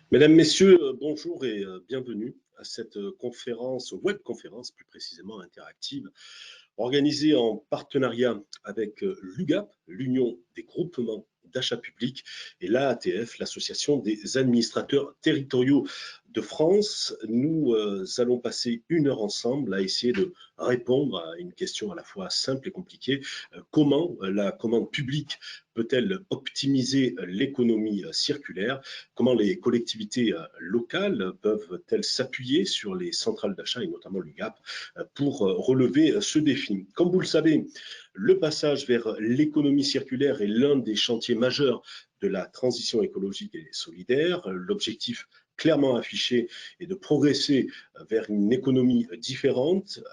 Mesdames, Messieurs, bonjour et bienvenue à cette conférence, webconférence plus précisément interactive, organisée en partenariat avec l'UGAP, l'Union des groupements d'achat public, et l'AATF, l'Association des administrateurs territoriaux de France. Nous allons passer une heure ensemble à essayer de répondre à une question à la fois simple et compliquée. Comment la commande publique peut-elle optimiser l'économie circulaire? Comment les collectivités locales peuvent-elles s'appuyer sur les centrales d'achat et notamment l'UGAP pour relever ce défi? Comme vous le savez, le passage vers l'économie circulaire est l'un des chantiers majeurs de la transition écologique et solidaire. L'objectif clairement affiché est de progresser vers une économie différente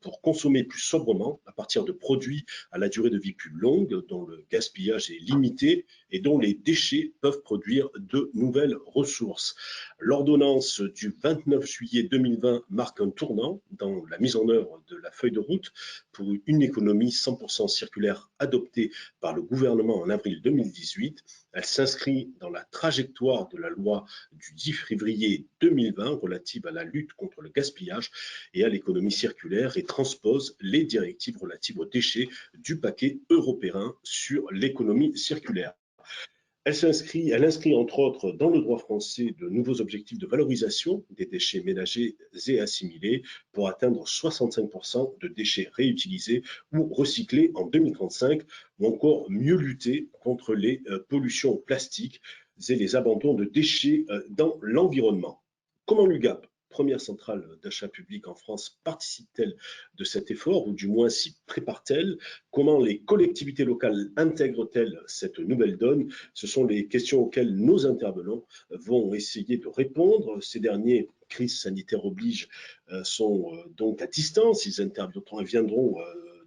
pour consommer plus sobrement à partir de produits à la durée de vie plus longue, dont le gaspillage est limité et dont les déchets peuvent produire de nouvelles ressources. L'ordonnance du 29 juillet 2020 marque un tournant dans la mise en œuvre de la feuille de route pour une économie 100% circulaire adoptée par le gouvernement en avril 2018. Elle s'inscrit dans la trajectoire de la loi du 10 février 2020 relative à la lutte contre le gaspillage et à l'économie circulaire et transpose les directives relatives aux déchets du paquet européen sur l'économie circulaire. Elle inscrit entre autres dans le droit français de nouveaux objectifs de valorisation des déchets ménagers et assimilés pour atteindre 65% de déchets réutilisés ou recyclés en 2035 ou encore mieux lutter contre les pollutions plastiques et les abandons de déchets dans l'environnement. Comment l'UGAP, première centrale d'achat public en France, participe-t-elle de cet effort ou du moins s'y prépare-t-elle? Comment les collectivités locales intègrent-elles cette nouvelle donne? Ce sont les questions auxquelles nos intervenants vont essayer de répondre. Ces derniers, crise sanitaire oblige, sont donc à distance. Ils interviendront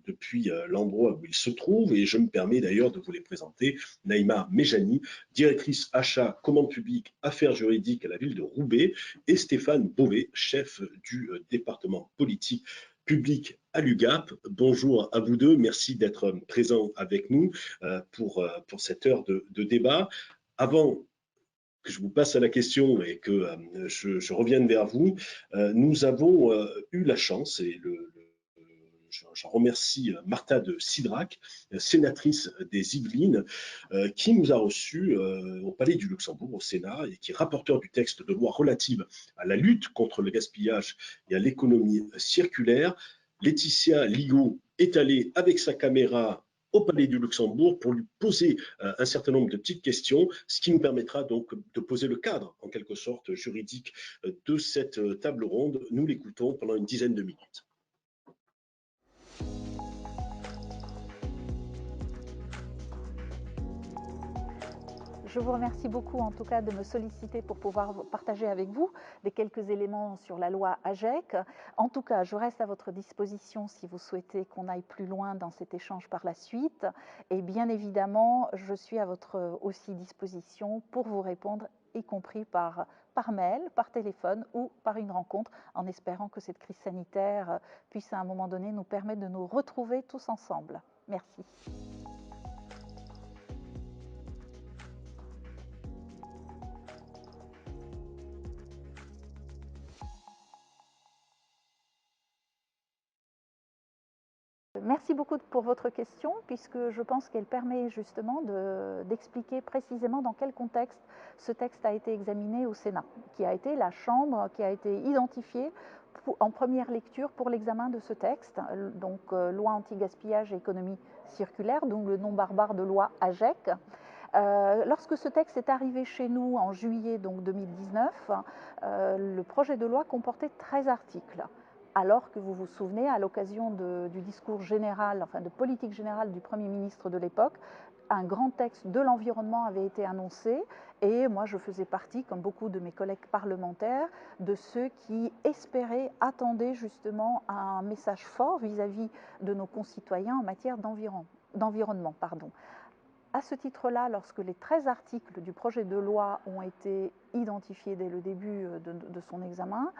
depuis l'endroit où ils se trouvent et je me permets d'ailleurs de vous les présenter. Naïma Mejani, directrice achat, commande publique, affaires juridiques à la ville de Roubaix et Stéphane Beauvais, chef du département politique public à l'UGAP. Bonjour à vous deux, merci d'être présents avec nous pour cette heure de débat. Avant que je vous passe à la question et que je revienne vers vous, nous avons eu la chance, et je remercie Martha de Cidrac, sénatrice des Yvelines, qui nous a reçus au Palais du Luxembourg, au Sénat, et qui est rapporteur du texte de loi relative à la lutte contre le gaspillage et à l'économie circulaire. Laetitia Ligo est allée avec sa caméra au Palais du Luxembourg pour lui poser un certain nombre de petites questions, ce qui nous permettra donc de poser le cadre, en quelque sorte, juridique de cette table ronde. Nous l'écoutons pendant une dizaine de minutes. Je vous remercie beaucoup en tout cas de me solliciter pour pouvoir partager avec vous les quelques éléments sur la loi AGEC. En tout cas, je reste à votre disposition si vous souhaitez qu'on aille plus loin dans cet échange par la suite. Et bien évidemment, je suis à votre aussi disposition pour vous répondre, y compris par mail, par téléphone ou par une rencontre, en espérant que cette crise sanitaire puisse à un moment donné nous permettre de nous retrouver tous ensemble. Merci. Merci beaucoup pour votre question, puisque je pense qu'elle permet justement d'expliquer précisément dans quel contexte ce texte a été examiné au Sénat, qui a été la chambre qui a été identifiée en première lecture pour l'examen de ce texte, donc loi anti-gaspillage et économie circulaire, donc le nom barbare de loi AGEC. Lorsque ce texte est arrivé chez nous en juillet donc 2019, le projet de loi comportait 13 articles. Alors que vous vous souvenez, à l'occasion du discours général, enfin de politique générale du Premier ministre de l'époque, un grand texte de l'environnement avait été annoncé et moi je faisais partie, comme beaucoup de mes collègues parlementaires, de ceux qui espéraient, attendaient justement un message fort vis-à-vis de nos concitoyens en matière d'environnement. À ce titre-là, lorsque les 13 articles du projet de loi ont été identifiés dès le début de son examen,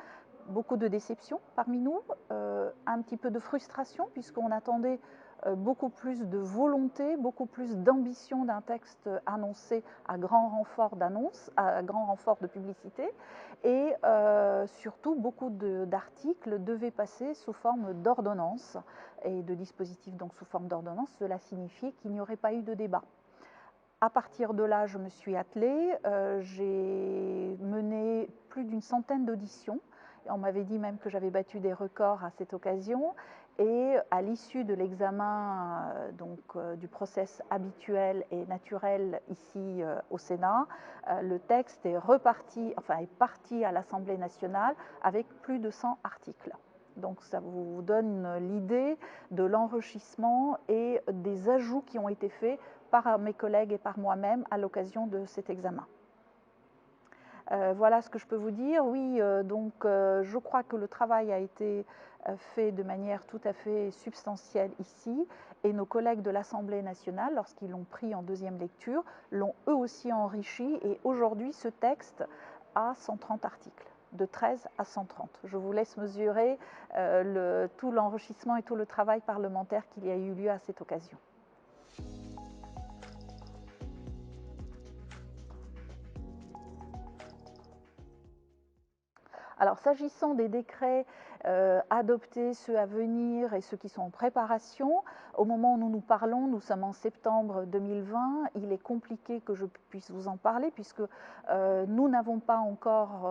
beaucoup de déception parmi nous, un petit peu de frustration puisqu'on attendait beaucoup plus de volonté, beaucoup plus d'ambition d'un texte annoncé à grand renfort d'annonce, à grand renfort de publicité, et surtout beaucoup d'articles devaient passer sous forme d'ordonnance et de dispositifs donc sous forme d'ordonnance. Cela signifiait qu'il n'y aurait pas eu de débat. À partir de là, je me suis attelée, j'ai mené plus d'une centaine d'auditions. On m'avait dit même que j'avais battu des records à cette occasion. Et à l'issue de l'examen du process habituel et naturel ici au Sénat, le texte est parti à l'Assemblée nationale avec plus de 100 articles. Donc ça vous donne l'idée de l'enrichissement et des ajouts qui ont été faits par mes collègues et par moi-même à l'occasion de cet examen. Voilà ce que je peux vous dire. Oui, je crois que le travail a été fait de manière tout à fait substantielle ici, et nos collègues de l'Assemblée nationale, lorsqu'ils l'ont pris en deuxième lecture, l'ont eux aussi enrichi, et aujourd'hui ce texte a 130 articles, de 13 à 130. Je vous laisse mesurer tout l'enrichissement et tout le travail parlementaire qu'il y a eu lieu à cette occasion. Alors, s'agissant des décrets adoptés, ceux à venir et ceux qui sont en préparation, au moment où nous nous parlons, nous sommes en septembre 2020, il est compliqué que je puisse vous en parler puisque nous n'avons pas encore,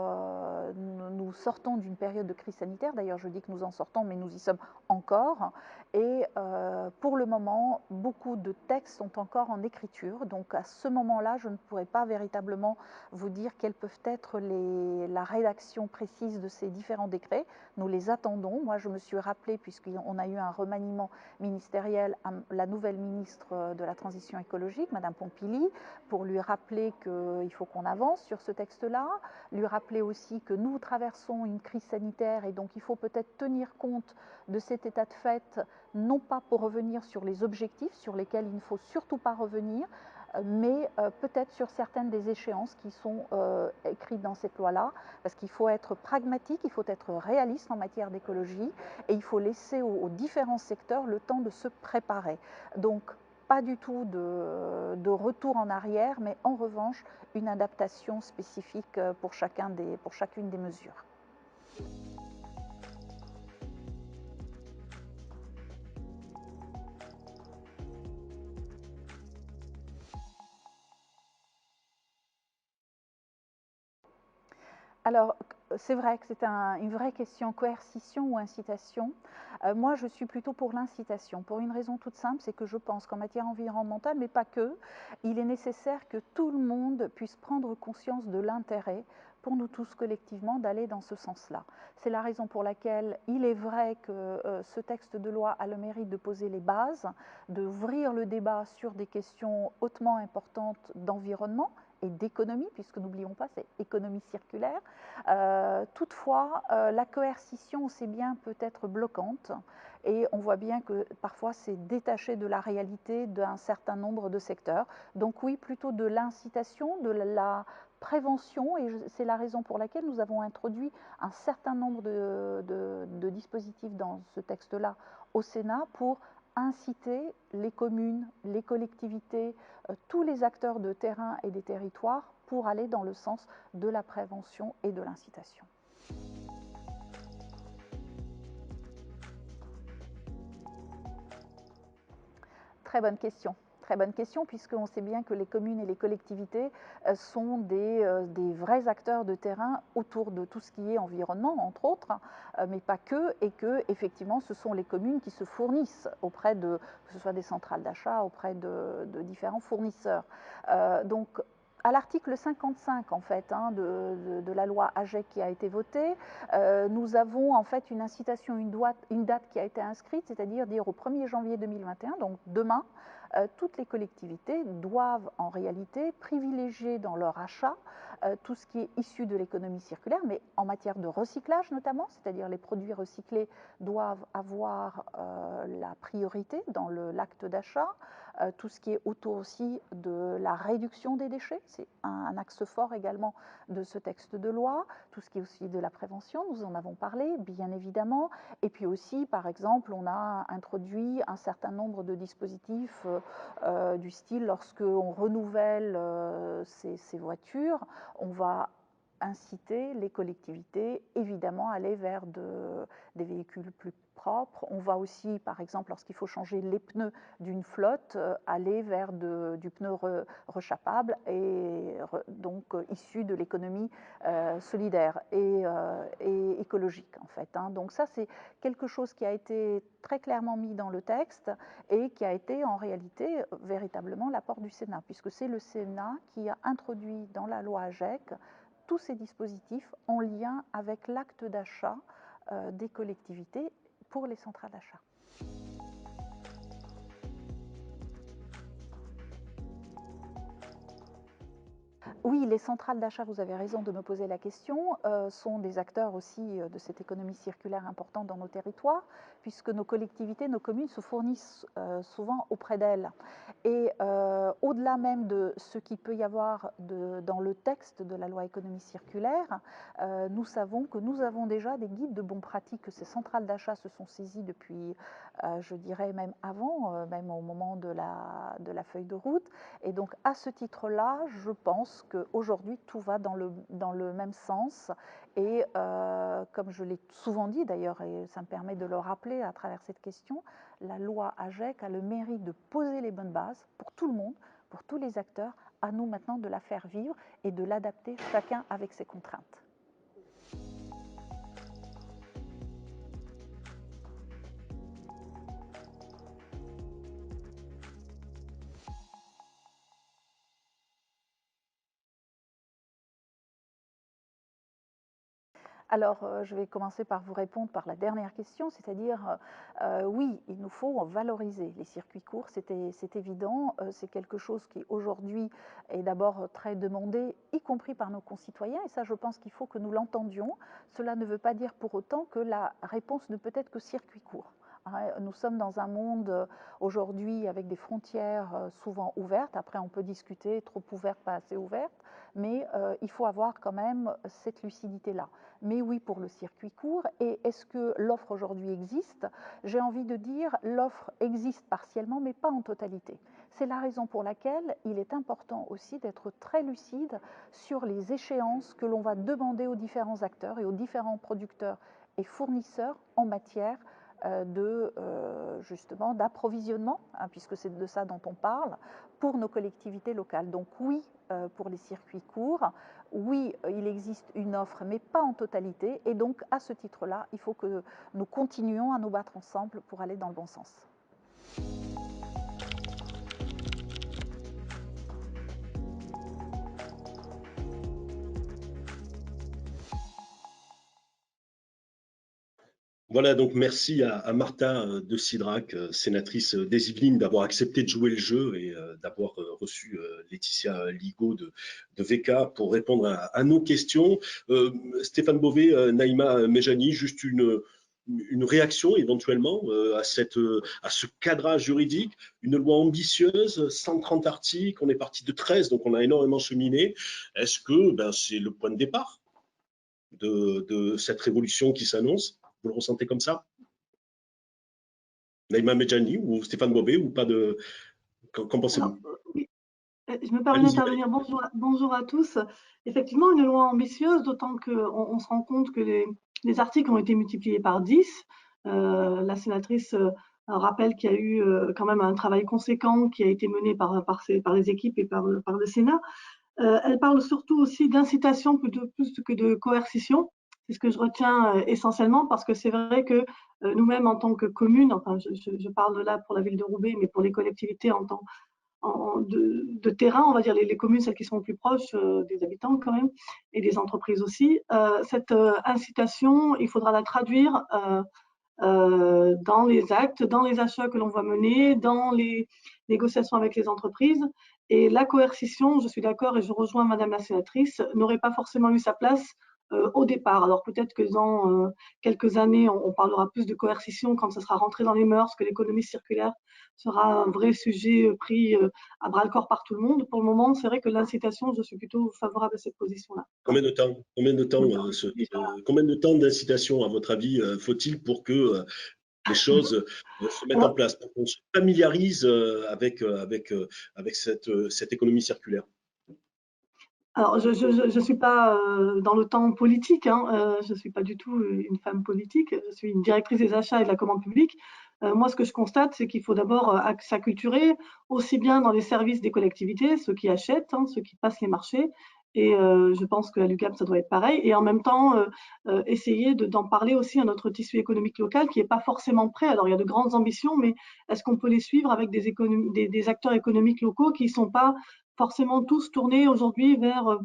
nous sortons d'une période de crise sanitaire, d'ailleurs je dis que nous en sortons, mais nous y sommes encore, et pour le moment, beaucoup de textes sont encore en écriture, donc à ce moment-là, je ne pourrais pas véritablement vous dire quelles peuvent être la rédaction précise de ces différents décrets. Nous les attendons. Moi, je me suis rappelé, puisqu'on a eu un remaniement ministériel, à la nouvelle ministre de la Transition écologique, Madame Pompili, pour lui rappeler qu'il faut qu'on avance sur ce texte-là, lui rappeler aussi que nous traversons une crise sanitaire et donc il faut peut-être tenir compte de cet état de fait, non pas pour revenir sur les objectifs sur lesquels il ne faut surtout pas revenir, mais peut-être sur certaines des échéances qui sont écrites dans cette loi-là, parce qu'il faut être pragmatique, il faut être réaliste en matière d'écologie, et il faut laisser aux différents secteurs le temps de se préparer. Donc, pas du tout de retour en arrière, mais en revanche, une adaptation spécifique pour chacune des mesures. Alors, c'est vrai que c'est une vraie question, coercition ou incitation. Moi, je suis plutôt pour l'incitation, pour une raison toute simple, c'est que je pense qu'en matière environnementale, mais pas que, il est nécessaire que tout le monde puisse prendre conscience de l'intérêt pour nous tous collectivement d'aller dans ce sens-là. C'est la raison pour laquelle il est vrai que ce texte de loi a le mérite de poser les bases, d'ouvrir le débat sur des questions hautement importantes d'environnement et d'économie, puisque n'oublions pas, c'est économie circulaire. Toutefois, la coercition, on sait bien, peut être bloquante, et on voit bien que parfois c'est détaché de la réalité d'un certain nombre de secteurs. Donc oui, plutôt de l'incitation, de la prévention, et c'est la raison pour laquelle nous avons introduit un certain nombre de dispositifs dans ce texte-là au Sénat pour inciter les communes, les collectivités, tous les acteurs de terrain et des territoires pour aller dans le sens de la prévention et de l'incitation. Très bonne question. Très bonne question, puisqu'on sait bien que les communes et les collectivités sont des vrais acteurs de terrain autour de tout ce qui est environnement, entre autres, mais pas que, et que effectivement ce sont les communes qui se fournissent auprès de, que ce soit des centrales d'achat, auprès de différents fournisseurs. Donc à l'article 55 en fait, de la loi AGEC qui a été votée, nous avons en fait une incitation, une date qui a été inscrite, c'est-à-dire dire au 1er janvier 2021, donc demain, toutes les collectivités doivent en réalité privilégier dans leur achat tout ce qui est issu de l'économie circulaire, mais en matière de recyclage notamment, c'est-à-dire les produits recyclés doivent avoir la priorité dans l'acte d'achat. Tout ce qui est autour aussi de la réduction des déchets, c'est un axe fort également de ce texte de loi. Tout ce qui est aussi de la prévention, nous en avons parlé, bien évidemment. Et puis aussi, par exemple, on a introduit un certain nombre de dispositifs du style, lorsqu'on renouvelle ces voitures, on va inciter les collectivités, évidemment, à aller vers des véhicules plus propres. On va aussi, par exemple, lorsqu'il faut changer les pneus d'une flotte, aller vers du pneu rechapable et donc issu de l'économie solidaire et écologique, en fait. Donc ça, c'est quelque chose qui a été très clairement mis dans le texte et qui a été en réalité véritablement l'apport du Sénat, puisque c'est le Sénat qui a introduit dans la loi AGEC tous ces dispositifs en lien avec l'acte d'achat des collectivités pour les centrales d'achat. Oui, les centrales d'achat, vous avez raison de me poser la question, sont des acteurs aussi de cette économie circulaire importante dans nos territoires, puisque nos collectivités, nos communes se fournissent souvent auprès d'elles. Et au-delà même de ce qu'il peut y avoir dans le texte de la loi économie circulaire, nous savons que nous avons déjà des guides de bonnes pratiques, que ces centrales d'achat se sont saisies depuis, je dirais même avant, même au moment de la feuille de route. Et donc à ce titre-là, je pense qu'aujourd'hui tout va dans le même sens. Et comme je l'ai souvent dit d'ailleurs, et ça me permet de le rappeler à travers cette question, la loi AGEC a le mérite de poser les bonnes bases pour tout le monde, pour tous les acteurs. À nous maintenant de la faire vivre et de l'adapter chacun avec ses contraintes. Alors, je vais commencer par vous répondre par la dernière question, c'est-à-dire, oui, il nous faut valoriser les circuits courts, c'est évident, c'est quelque chose qui aujourd'hui est d'abord très demandé, y compris par nos concitoyens, et ça je pense qu'il faut que nous l'entendions. Cela ne veut pas dire pour autant que la réponse ne peut être que circuit court. Nous sommes dans un monde aujourd'hui avec des frontières souvent ouvertes, après on peut discuter trop ouvertes, pas assez ouvertes, mais il faut avoir quand même cette lucidité-là. Mais oui, pour le circuit court. Et est-ce que l'offre aujourd'hui existe? J'ai envie de dire, l'offre existe partiellement, mais pas en totalité. C'est la raison pour laquelle il est important aussi d'être très lucide sur les échéances que l'on va demander aux différents acteurs et aux différents producteurs et fournisseurs en matière justement d'approvisionnement, puisque c'est de ça dont on parle, pour nos collectivités locales. Donc oui, pour les circuits courts, oui, il existe une offre, mais pas en totalité. Et donc, à ce titre-là, il faut que nous continuions à nous battre ensemble pour aller dans le bon sens. Voilà, donc merci à Martha de Cidrac, sénatrice des Yvelines, d'avoir accepté de jouer le jeu et d'avoir reçu Laetitia Ligaud de VK pour répondre à nos questions. Stéphane Beauvais, Naïma Mejani, juste une réaction éventuellement à ce cadrage juridique, une loi ambitieuse, 130 articles, on est parti de 13, donc on a énormément cheminé. Est-ce que c'est le point de départ de cette révolution qui s'annonce? Vous le ressentez comme ça? Naïma Medjani ou Stéphane Bobé ou pas de. Qu'en pensez-vous? Oui. Je me permets d'intervenir. Bonjour à tous. Effectivement, une loi ambitieuse, d'autant qu'on se rend compte que les articles ont été multipliés par 10. La sénatrice rappelle qu'il y a eu quand même un travail conséquent qui a été mené par les équipes et par le Sénat. Elle parle surtout aussi d'incitation plus que de coercition. C'est ce que je retiens essentiellement, parce que c'est vrai que nous-mêmes, en tant que commune, enfin je parle là pour la ville de Roubaix, mais pour les collectivités de terrain, on va dire les communes, celles qui sont plus proches des habitants quand même, et des entreprises aussi, cette incitation, il faudra la traduire dans les actes, dans les achats que l'on va mener, dans les négociations avec les entreprises. Et la coercition, je suis d'accord et je rejoins Madame la sénatrice, n'aurait pas forcément eu sa place au départ. Alors peut-être que dans quelques années, on parlera plus de coercition quand ça sera rentré dans les mœurs, que l'économie circulaire sera un vrai sujet pris à bras-le-corps par tout le monde. Pour le moment, c'est vrai que l'incitation, je suis plutôt favorable à cette position-là. Combien de temps, combien de temps d'incitation, à votre avis, faut-il pour que les choses se mettent en Alors, place, pour qu'on se familiarise avec cette économie circulaire? Alors, je suis pas dans le temps politique, hein, je suis pas du tout une femme politique, je suis une directrice des achats et de la commande publique. Moi, ce que je constate, c'est qu'il faut d'abord s'acculturer aussi bien dans les services des collectivités, ceux qui achètent, hein, ceux qui passent les marchés, et je pense qu'à l'UQAM, ça doit être pareil, et en même temps, essayer d'en parler aussi à notre tissu économique local qui n'est pas forcément prêt. Alors, il y a de grandes ambitions, mais est-ce qu'on peut les suivre avec des acteurs économiques locaux qui ne sont pas forcément tous tournés aujourd'hui vers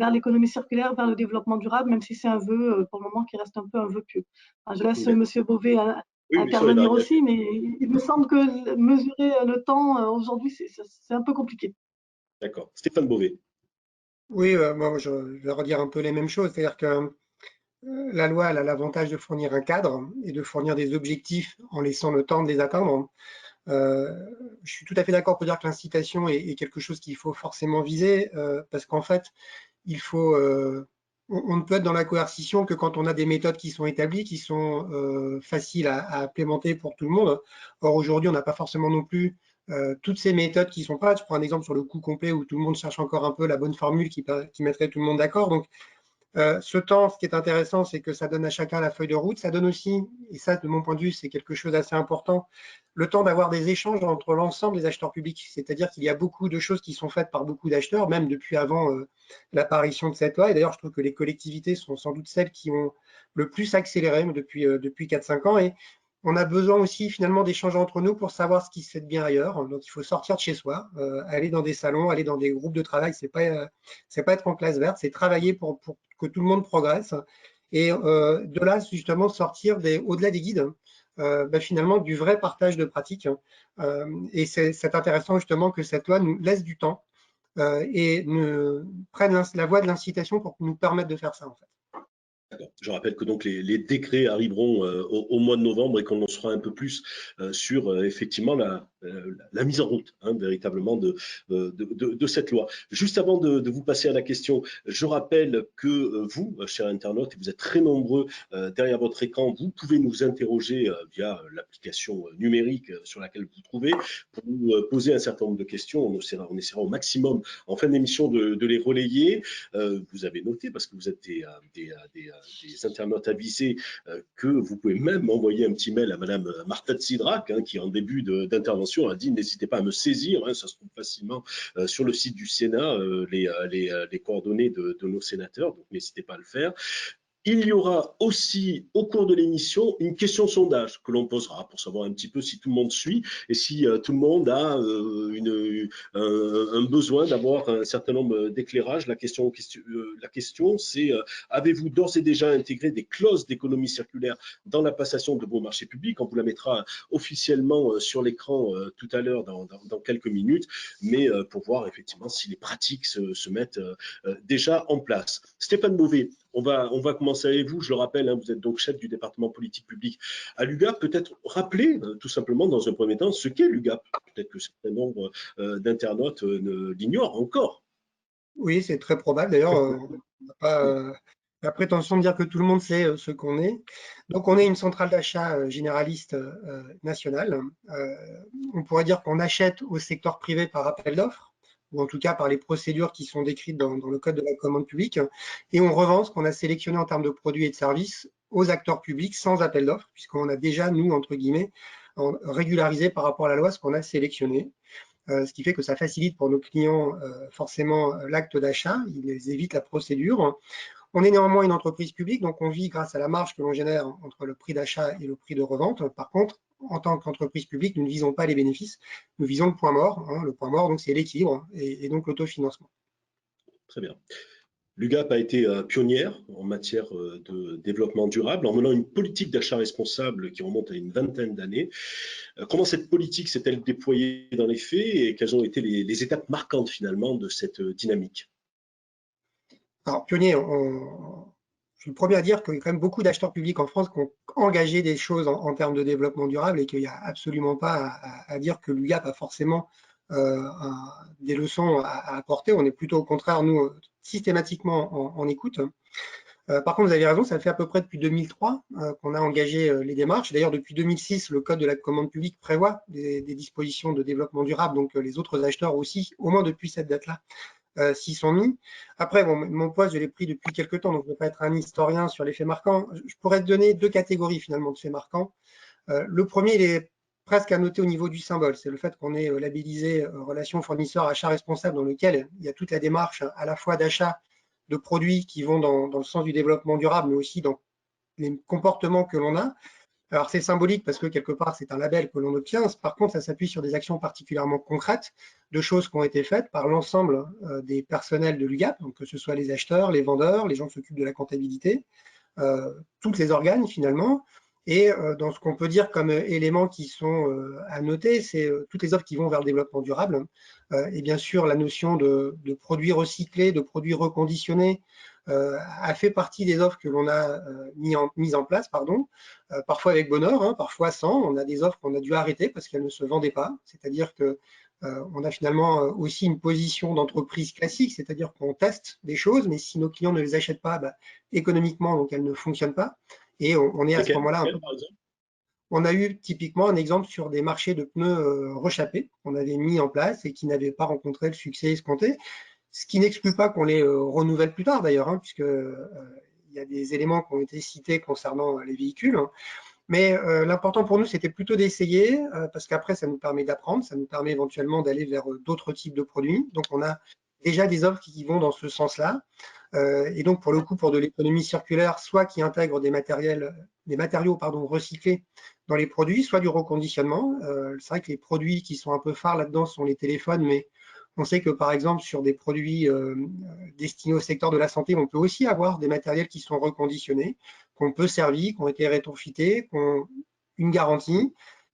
l'économie circulaire, vers le développement durable, même si c'est un vœu pour le moment qui reste un peu un vœu pieux. Enfin, je laisse D'accord. Monsieur Beauvais Oui, oui, sur les intervenir variables. aussi, mais il me semble que mesurer le temps aujourd'hui, c'est un peu compliqué. D'accord. Stéphane Beauvais. Oui, moi je vais redire un peu les mêmes choses, c'est-à-dire que la loi elle a l'avantage de fournir un cadre et de fournir des objectifs en laissant le temps de les atteindre. Je suis tout à fait d'accord pour dire que l'incitation est quelque chose qu'il faut forcément viser, parce qu'en fait, il faut, on ne peut être dans la coercition que quand on a des méthodes qui sont établies, qui sont faciles à implémenter pour tout le monde. Or, aujourd'hui, on n'a pas forcément non plus toutes ces méthodes qui sont prêtes. Je prends un exemple sur le coût complet où tout le monde cherche encore un peu la bonne formule qui mettrait tout le monde d'accord. Donc, ce temps, ce qui est intéressant, c'est que ça donne à chacun la feuille de route. Ça donne aussi, et ça, de mon point de vue, c'est quelque chose d'assez important, le temps d'avoir des échanges entre l'ensemble des acheteurs publics. C'est-à-dire qu'il y a beaucoup de choses qui sont faites par beaucoup d'acheteurs, même depuis avant l'apparition de cette loi. Et d'ailleurs, je trouve que les collectivités sont sans doute celles qui ont le plus accéléré depuis 4-5 ans. Et on a besoin aussi finalement d'échanger entre nous pour savoir ce qui se fait de bien ailleurs. Donc, il faut sortir de chez soi, aller dans des salons, aller dans des groupes de travail. C'est pas être en classe verte, c'est travailler pour que tout le monde progresse. Et de là, justement, sortir au-delà des guides, finalement, du vrai partage de pratiques. Et c'est intéressant, justement, que cette loi nous laisse du temps et prenne la voie de l'incitation pour nous permettre de faire ça, en fait. Je rappelle que donc les décrets arriveront au mois de novembre et qu'on en saura un peu plus sur effectivement la mise en route véritablement de cette loi. Juste avant de vous passer à la question, je rappelle que vous, chers internautes, et vous êtes très nombreux derrière votre écran, vous pouvez nous interroger via l'application numérique sur laquelle vous trouvez pour nous poser un certain nombre de questions. On essaiera au maximum en fin d'émission de les relayer. Vous avez noté, parce que vous êtes des internautes avisés, que vous pouvez même envoyer un petit mail à Madame Marta Tsidrack, qui en début d'intervention a dit n'hésitez pas à me saisir, ça se trouve facilement sur le site du Sénat, les coordonnées de nos sénateurs, donc n'hésitez pas à le faire. Il y aura aussi au cours de l'émission une question sondage que l'on posera pour savoir un petit peu si tout le monde suit et si tout le monde a un besoin d'avoir un certain nombre d'éclairages. La question c'est avez-vous d'ores et déjà intégré des clauses d'économie circulaire dans la passation de vos marchés publics? On vous la mettra officiellement sur l'écran tout à l'heure dans quelques minutes, mais pour voir effectivement si les pratiques se mettent déjà en place. Stéphane Beauvais, on va commencer avec vous. Je le rappelle, vous êtes donc chef du département politique publique à l'UGAP. Peut-être rappeler tout simplement dans un premier temps ce qu'est l'UGAP. Peut-être que certains nombre d'internautes l'ignorent encore. Oui, c'est très probable. D'ailleurs, on n'a pas la prétention de dire que tout le monde sait ce qu'on est. Donc, on est une centrale d'achat généraliste nationale. On pourrait dire qu'on achète au secteur privé par appel d'offres, ou en tout cas par les procédures qui sont décrites dans le Code de la commande publique, et on revend ce qu'on a sélectionné en termes de produits et de services aux acteurs publics sans appel d'offres, puisqu'on a déjà, nous, entre guillemets, régularisé par rapport à la loi ce qu'on a sélectionné. Ce qui fait que ça facilite pour nos clients forcément l'acte d'achat, ils évitent la procédure. On est néanmoins une entreprise publique, donc on vit grâce à la marge que l'on génère entre le prix d'achat et le prix de revente. Par contre, en tant qu'entreprise publique, nous ne visons pas les bénéfices, nous visons le point mort. Le point mort, donc c'est l'équilibre et donc l'autofinancement. Très bien. L'UGAP a été pionnière en matière de développement durable en menant une politique d'achat responsable qui remonte à une vingtaine d'années. Comment cette politique s'est-elle déployée dans les faits et quelles ont été les étapes marquantes finalement de cette dynamique? Alors, pionnier, je suis le premier à dire qu'il y a quand même beaucoup d'acheteurs publics en France qui ont engagé des choses en termes de développement durable et qu'il n'y a absolument pas à dire que l'UGAP a forcément des leçons à apporter. On est plutôt au contraire, nous, systématiquement en écoute. Par contre, vous avez raison, ça fait à peu près depuis 2003 qu'on a engagé les démarches. D'ailleurs, depuis 2006, le Code de la commande publique prévoit des dispositions de développement durable, donc les autres acheteurs aussi, au moins depuis cette date-là, s'y sont mis. Après, mon poste, je l'ai pris depuis quelques temps, donc je ne vais pas être un historien sur les faits marquants. Je pourrais te donner deux catégories finalement de faits marquants. Le premier, il est presque à noter au niveau du symbole. C'est le fait qu'on ait labellisé relation fournisseur achat responsable, dans lequel il y a toute la démarche à la fois d'achat de produits qui vont dans le sens du développement durable, mais aussi dans les comportements que l'on a. Alors, c'est symbolique parce que quelque part, c'est un label que l'on obtient. Par contre, ça s'appuie sur des actions particulièrement concrètes, de choses qui ont été faites par l'ensemble des personnels de l'UGAP, donc que ce soit les acheteurs, les vendeurs, les gens qui s'occupent de la comptabilité, tous les organes finalement. Et dans ce qu'on peut dire comme éléments qui sont à noter, c'est toutes les offres qui vont vers le développement durable. Et bien sûr, la notion de produits recyclés, de produits reconditionnés, a fait partie des offres que l'on a mis en place, pardon, parfois avec bonheur, hein, parfois sans. On a des offres qu'on a dû arrêter parce qu'elles ne se vendaient pas. C'est-à-dire que on a finalement aussi une position d'entreprise classique, c'est-à-dire qu'on teste des choses, mais si nos clients ne les achètent pas, bah, économiquement, donc elles ne fonctionnent pas. Et on est à ce moment-là. On a eu typiquement un exemple sur des marchés de pneus rechappés qu'on avait mis en place et qui n'avaient pas rencontré le succès escompté. Ce qui n'exclut pas qu'on les renouvelle plus tard d'ailleurs, hein, puisque il y a des éléments qui ont été cités concernant les véhicules. Mais l'important pour nous, c'était plutôt d'essayer, parce qu'après, ça nous permet d'apprendre, ça nous permet éventuellement d'aller vers d'autres types de produits. Donc, on a déjà des offres qui vont dans ce sens-là. Et donc, pour le coup, pour de l'économie circulaire, soit qui intègre des matériaux recyclés dans les produits, soit du reconditionnement. C'est vrai que les produits qui sont un peu phares là-dedans sont les téléphones, mais on sait que, par exemple, sur des produits destinés au secteur de la santé, on peut aussi avoir des matériels qui sont reconditionnés, qu'on peut servir, qui ont été rétrofités, qui ont une garantie,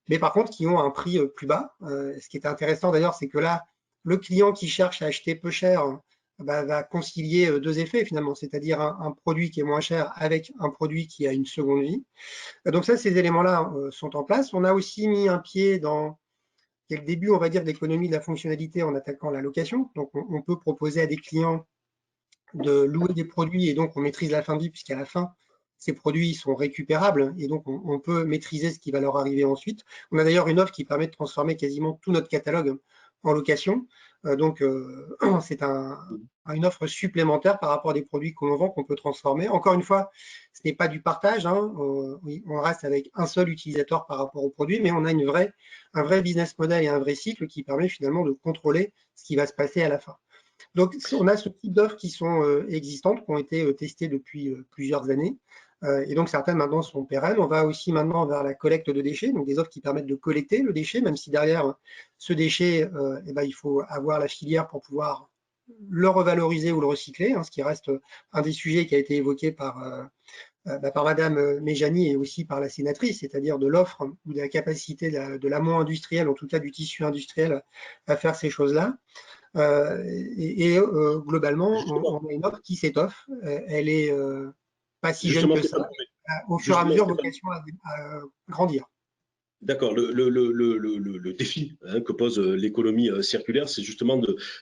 mais par contre qui ont un prix plus bas. Ce qui est intéressant d'ailleurs, c'est que là, le client qui cherche à acheter peu cher va concilier deux effets finalement, c'est-à-dire un produit qui est moins cher avec un produit qui a une seconde vie. Donc ça, ces éléments-là sont en place. On a aussi mis un pied dans le début, on va dire, de l'économie de la fonctionnalité en attaquant la location. Donc on peut proposer à des clients de louer des produits et donc on maîtrise la fin de vie puisqu'à la fin, ces produits sont récupérables et donc on peut maîtriser ce qui va leur arriver ensuite. On a d'ailleurs une offre qui permet de transformer quasiment tout notre catalogue en location. Donc c'est une offre supplémentaire par rapport à des produits que l'on vend qu'on peut transformer. Encore une fois, ce n'est pas du partage, hein. On reste avec un seul utilisateur par rapport au produit, mais on a un vrai business model et un vrai cycle qui permet finalement de contrôler ce qui va se passer à la fin. Donc, on a ce type d'offres qui sont existantes, qui ont été testées depuis plusieurs années. Et donc, certaines maintenant sont pérennes. On va aussi maintenant vers la collecte de déchets, donc des offres qui permettent de collecter le déchet, même si derrière ce déchet, il faut avoir la filière pour pouvoir le revaloriser ou le recycler, hein, ce qui reste un des sujets qui a été évoqué par Madame Méjani et aussi par la sénatrice, c'est-à-dire de l'offre ou de la capacité de l'amont industriel, en tout cas du tissu industriel, à faire ces choses-là. Globalement, on a une offre qui s'étoffe. Elle est pas si jeune que ça. Au fur et à mesure, vocation à grandir. D'accord. Le défi que pose l'économie circulaire, c'est justement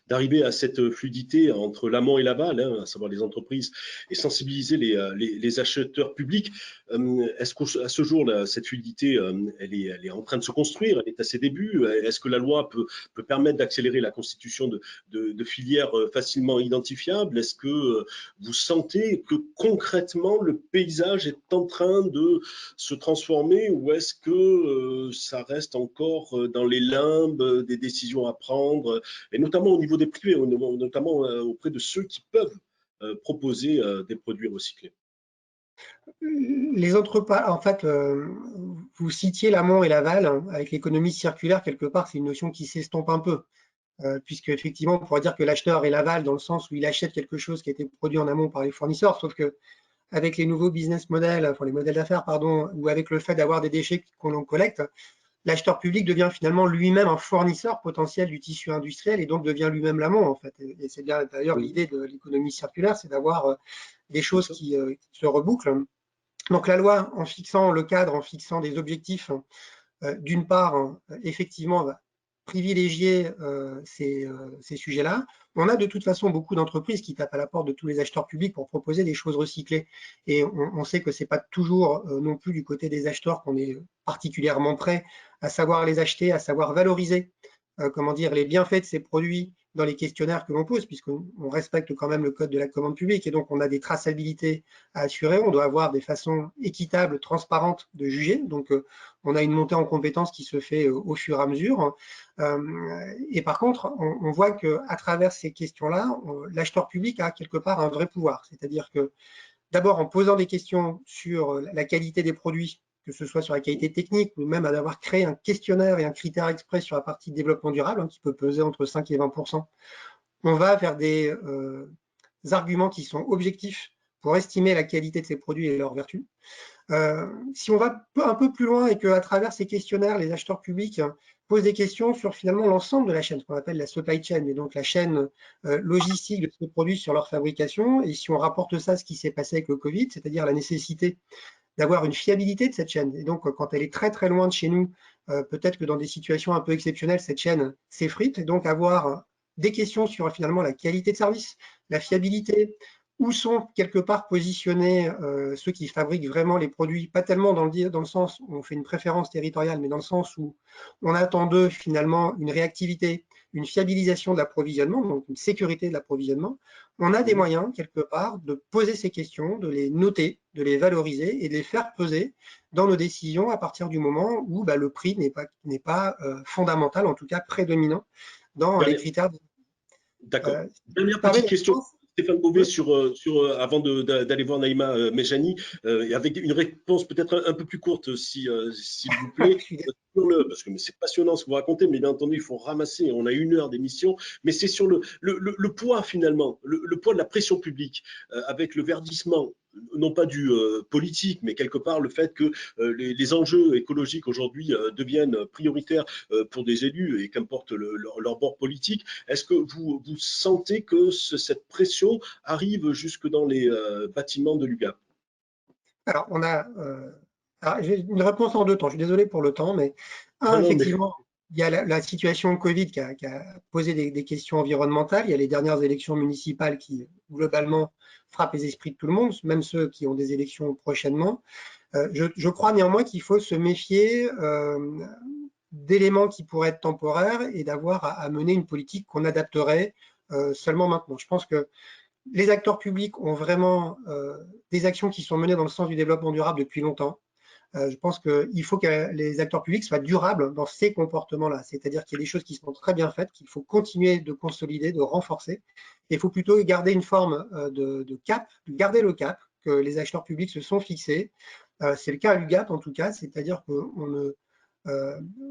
d'arriver à cette fluidité entre l'amont et l'aval, à savoir les entreprises, et sensibiliser les acheteurs publics. Est-ce qu'à ce jour, là, cette fluidité, elle est en train de se construire, elle est à ses débuts? Est-ce que la loi peut permettre d'accélérer la constitution de filières facilement identifiables? Est-ce que vous sentez que concrètement, le paysage est en train de se transformer, ou est-ce que ça reste encore dans les limbes des décisions à prendre, et notamment au niveau des privés, notamment auprès de ceux qui peuvent proposer des produits recyclés? Les entreprises, en fait, vous citiez l'amont et l'aval, avec l'économie circulaire, quelque part, c'est une notion qui s'estompe un peu. puisque effectivement, on pourrait dire que l'acheteur est l'aval dans le sens où il achète quelque chose qui a été produit en amont par les fournisseurs, sauf que avec les nouveaux business models, enfin les modèles d'affaires, pardon, ou avec le fait d'avoir des déchets qu'on collecte, l'acheteur public devient finalement lui-même un fournisseur potentiel du tissu industriel et donc devient lui-même l'amont, en fait. Et c'est bien d'ailleurs l'idée de l'économie circulaire, c'est d'avoir des choses qui se rebouclent. Donc la loi, en fixant le cadre, en fixant des objectifs, d'une part, effectivement, va privilégier ces sujets-là. On a de toute façon beaucoup d'entreprises qui tapent à la porte de tous les acheteurs publics pour proposer des choses recyclées. Et on sait que ce n'est pas toujours non plus du côté des acheteurs qu'on est particulièrement prêt à savoir les acheter, à savoir valoriser comment dire, les bienfaits de ces produits dans les questionnaires que l'on pose, puisqu'on respecte quand même le code de la commande publique et donc on a des traçabilités à assurer, on doit avoir des façons équitables, transparentes de juger, donc on a une montée en compétences qui se fait au fur et à mesure. Et par contre, on voit qu'à travers ces questions-là, l'acheteur public a quelque part un vrai pouvoir, c'est-à-dire que d'abord en posant des questions sur la qualité des produits, que ce soit sur la qualité technique ou même à d'avoir créé un questionnaire et un critère exprès sur la partie développement durable, qui peut peser entre 5 et 20%, on va vers des arguments qui sont objectifs pour estimer la qualité de ces produits et leurs vertus. Si on va un peu plus loin et qu'à travers ces questionnaires, les acheteurs publics posent des questions sur finalement l'ensemble de la chaîne, ce qu'on appelle la supply chain, et donc la chaîne logistique de ces produits sur leur fabrication, et si on rapporte ça à ce qui s'est passé avec le Covid, c'est-à-dire la nécessité d'avoir une fiabilité de cette chaîne. Et donc, quand elle est très très loin de chez nous, peut-être que dans des situations un peu exceptionnelles, cette chaîne s'effrite. Et donc, avoir des questions sur finalement la qualité de service, la fiabilité, où sont quelque part positionnés ceux qui fabriquent vraiment les produits, pas tellement dans le sens où on fait une préférence territoriale, mais dans le sens où on attend d'eux finalement une réactivité, une fiabilisation de l'approvisionnement, donc une sécurité de l'approvisionnement. On a des moyens, quelque part, de poser ces questions, de les noter, de les valoriser et de les faire peser dans nos décisions à partir du moment où le prix n'est pas fondamental, en tout cas prédominant dans les critères. D'accord. Dernière petite question. Stéphane Beauvais, avant d'aller voir Naïma Medjani, avec une réponse peut-être un peu plus courte, s'il vous plaît. Parce que c'est passionnant ce que vous racontez, mais bien entendu, il faut ramasser. On a 1 heure d'émission, mais c'est sur le poids, finalement, le poids de la pression publique, avec le verdissement, non pas du politique, mais quelque part le fait que les enjeux écologiques aujourd'hui deviennent prioritaires pour des élus, et qu'importe leur bord politique. Est-ce que vous sentez que cette pression arrive jusque dans les bâtiments de l'UGAP? Alors, on a j'ai une réponse en 2 temps. Je suis désolé pour le temps, mais effectivement, il y a la situation Covid qui a posé des questions environnementales. Il y a les dernières élections municipales qui, globalement, frappent les esprits de tout le monde, même ceux qui ont des élections prochainement. Je crois néanmoins qu'il faut se méfier d'éléments qui pourraient être temporaires et d'avoir à mener une politique qu'on adapterait seulement maintenant. Je pense que les acteurs publics ont vraiment des actions qui sont menées dans le sens du développement durable depuis longtemps. Je pense qu'il faut que les acteurs publics soient durables dans ces comportements-là, c'est-à-dire qu'il y a des choses qui sont très bien faites, qu'il faut continuer de consolider, de renforcer. Et il faut plutôt garder une forme de cap, garder le cap que les acheteurs publics se sont fixés. C'est le cas à l'UGAP en tout cas, c'est-à-dire qu'on ne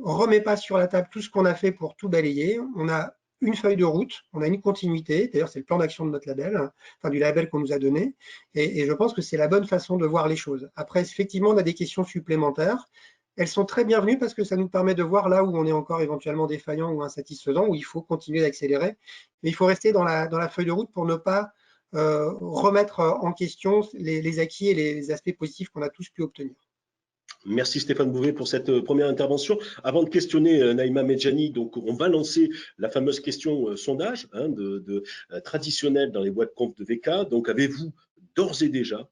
remet pas sur la table tout ce qu'on a fait pour tout balayer. On a une feuille de route, on a une continuité, d'ailleurs c'est le plan d'action de notre label, enfin du label qu'on nous a donné, et je pense que c'est la bonne façon de voir les choses. Après, effectivement, on a des questions supplémentaires, elles sont très bienvenues parce que ça nous permet de voir là où on est encore éventuellement défaillant ou insatisfaisant, où il faut continuer d'accélérer, mais il faut rester dans la feuille de route pour ne pas remettre en question les acquis et les aspects positifs qu'on a tous pu obtenir. Merci Stéphane Beauvais pour cette première intervention. Avant de questionner Naïma Medjani, donc on va lancer la fameuse question sondage traditionnelle dans les boîtes comptes de VK. Donc avez-vous d'ores et déjà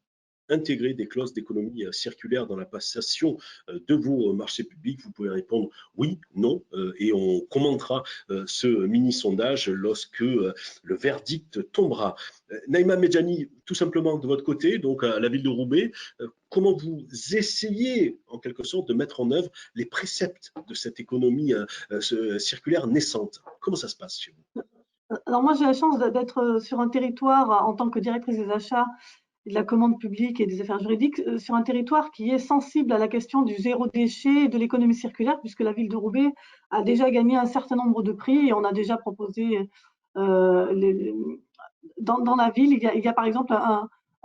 intégrer des clauses d'économie circulaire dans la passation de vos marchés publics? Vous pouvez répondre oui, non, et on commentera ce mini-sondage lorsque le verdict tombera. Naïma Medjani, tout simplement de votre côté, donc à la ville de Roubaix, comment vous essayez en quelque sorte de mettre en œuvre les préceptes de cette économie circulaire naissante? Comment ça se passe chez vous? Alors moi, j'ai la chance d'être sur un territoire en tant que directrice des achats de la commande publique et des affaires juridiques sur un territoire qui est sensible à la question du zéro déchet et de l'économie circulaire, puisque la ville de Roubaix a déjà gagné un certain nombre de prix et on a déjà proposé dans la ville, il y a par exemple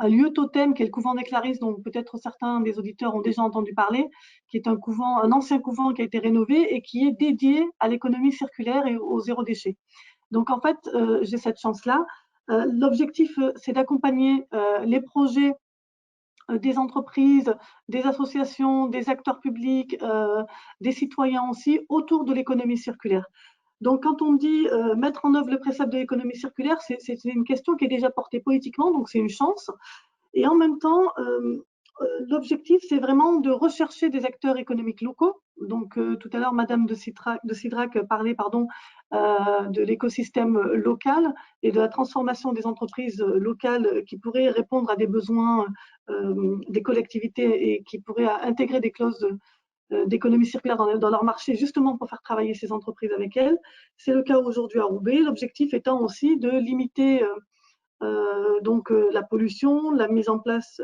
un lieu totem qui est le couvent des Clarisses, dont peut-être certains des auditeurs ont déjà entendu parler, qui est un ancien couvent qui a été rénové et qui est dédié à l'économie circulaire et au zéro déchet. Donc en fait, j'ai cette chance-là. L'objectif, c'est d'accompagner les projets des entreprises, des associations, des acteurs publics, des citoyens aussi, autour de l'économie circulaire. Donc, quand on dit mettre en œuvre le précepte de l'économie circulaire, c'est une question qui est déjà portée politiquement, donc c'est une chance. Et en même temps, l'objectif, c'est vraiment de rechercher des acteurs économiques locaux. Donc, tout à l'heure, Madame de Cidrac parlait de l'écosystème local et de la transformation des entreprises locales qui pourraient répondre à des besoins des collectivités et qui pourraient intégrer des clauses d'économie circulaire dans leur marché, justement pour faire travailler ces entreprises avec elles. C'est le cas aujourd'hui à Roubaix, l'objectif étant aussi de limiter la pollution, la mise en place,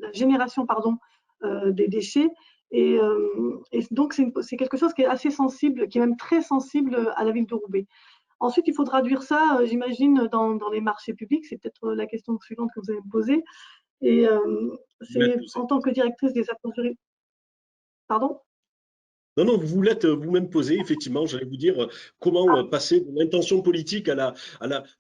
la génération des déchets. Et donc, c'est quelque chose qui est assez sensible, qui est même très sensible à la ville de Roubaix. Ensuite, il faut traduire ça, j'imagine, dans les marchés publics. C'est peut-être la question suivante que vous allez me poser. Et c'est en tant que directrice des affaires juridiques. Pardon ? Non, non, vous vous l'êtes vous-même posé, effectivement, j'allais vous dire comment passer de l'intention politique à la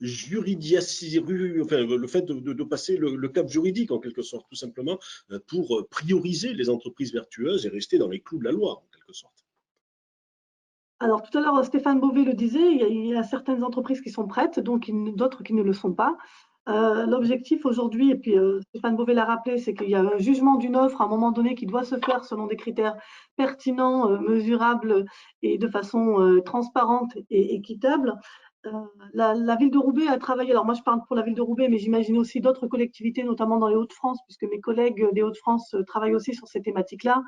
juridiation, enfin, le fait de passer le cap juridique, en quelque sorte, tout simplement, pour prioriser les entreprises vertueuses et rester dans les clous de la loi, en quelque sorte. Alors, tout à l'heure, Stéphane Beauvais le disait, il y a certaines entreprises qui sont prêtes, donc d'autres qui ne le sont pas. L'objectif aujourd'hui, et puis Stéphane Beauvais l'a rappelé, c'est qu'il y a un jugement d'une offre à un moment donné qui doit se faire selon des critères pertinents, mesurables et de façon transparente et équitable. La ville de Roubaix a travaillé, alors moi je parle pour la ville de Roubaix, mais j'imagine aussi d'autres collectivités, notamment dans les Hauts-de-France, puisque mes collègues des Hauts-de-France travaillent aussi sur ces thématiques-là,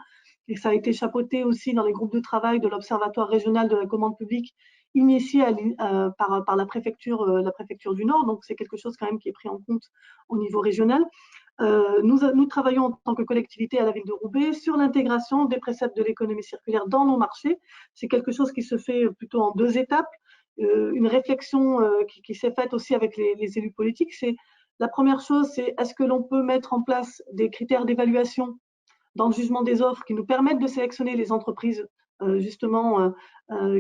et ça a été chapeauté aussi dans les groupes de travail de l'Observatoire régional de la commande publique, initié par la préfecture du Nord, donc c'est quelque chose quand même qui est pris en compte au niveau régional. Nous travaillons en tant que collectivité à la ville de Roubaix sur l'intégration des préceptes de l'économie circulaire dans nos marchés. C'est quelque chose qui se fait plutôt en 2 étapes. Une réflexion qui s'est faite aussi avec les élus politiques, c'est la première chose, c'est est-ce que l'on peut mettre en place des critères d'évaluation dans le jugement des offres qui nous permettent de sélectionner les entreprises justement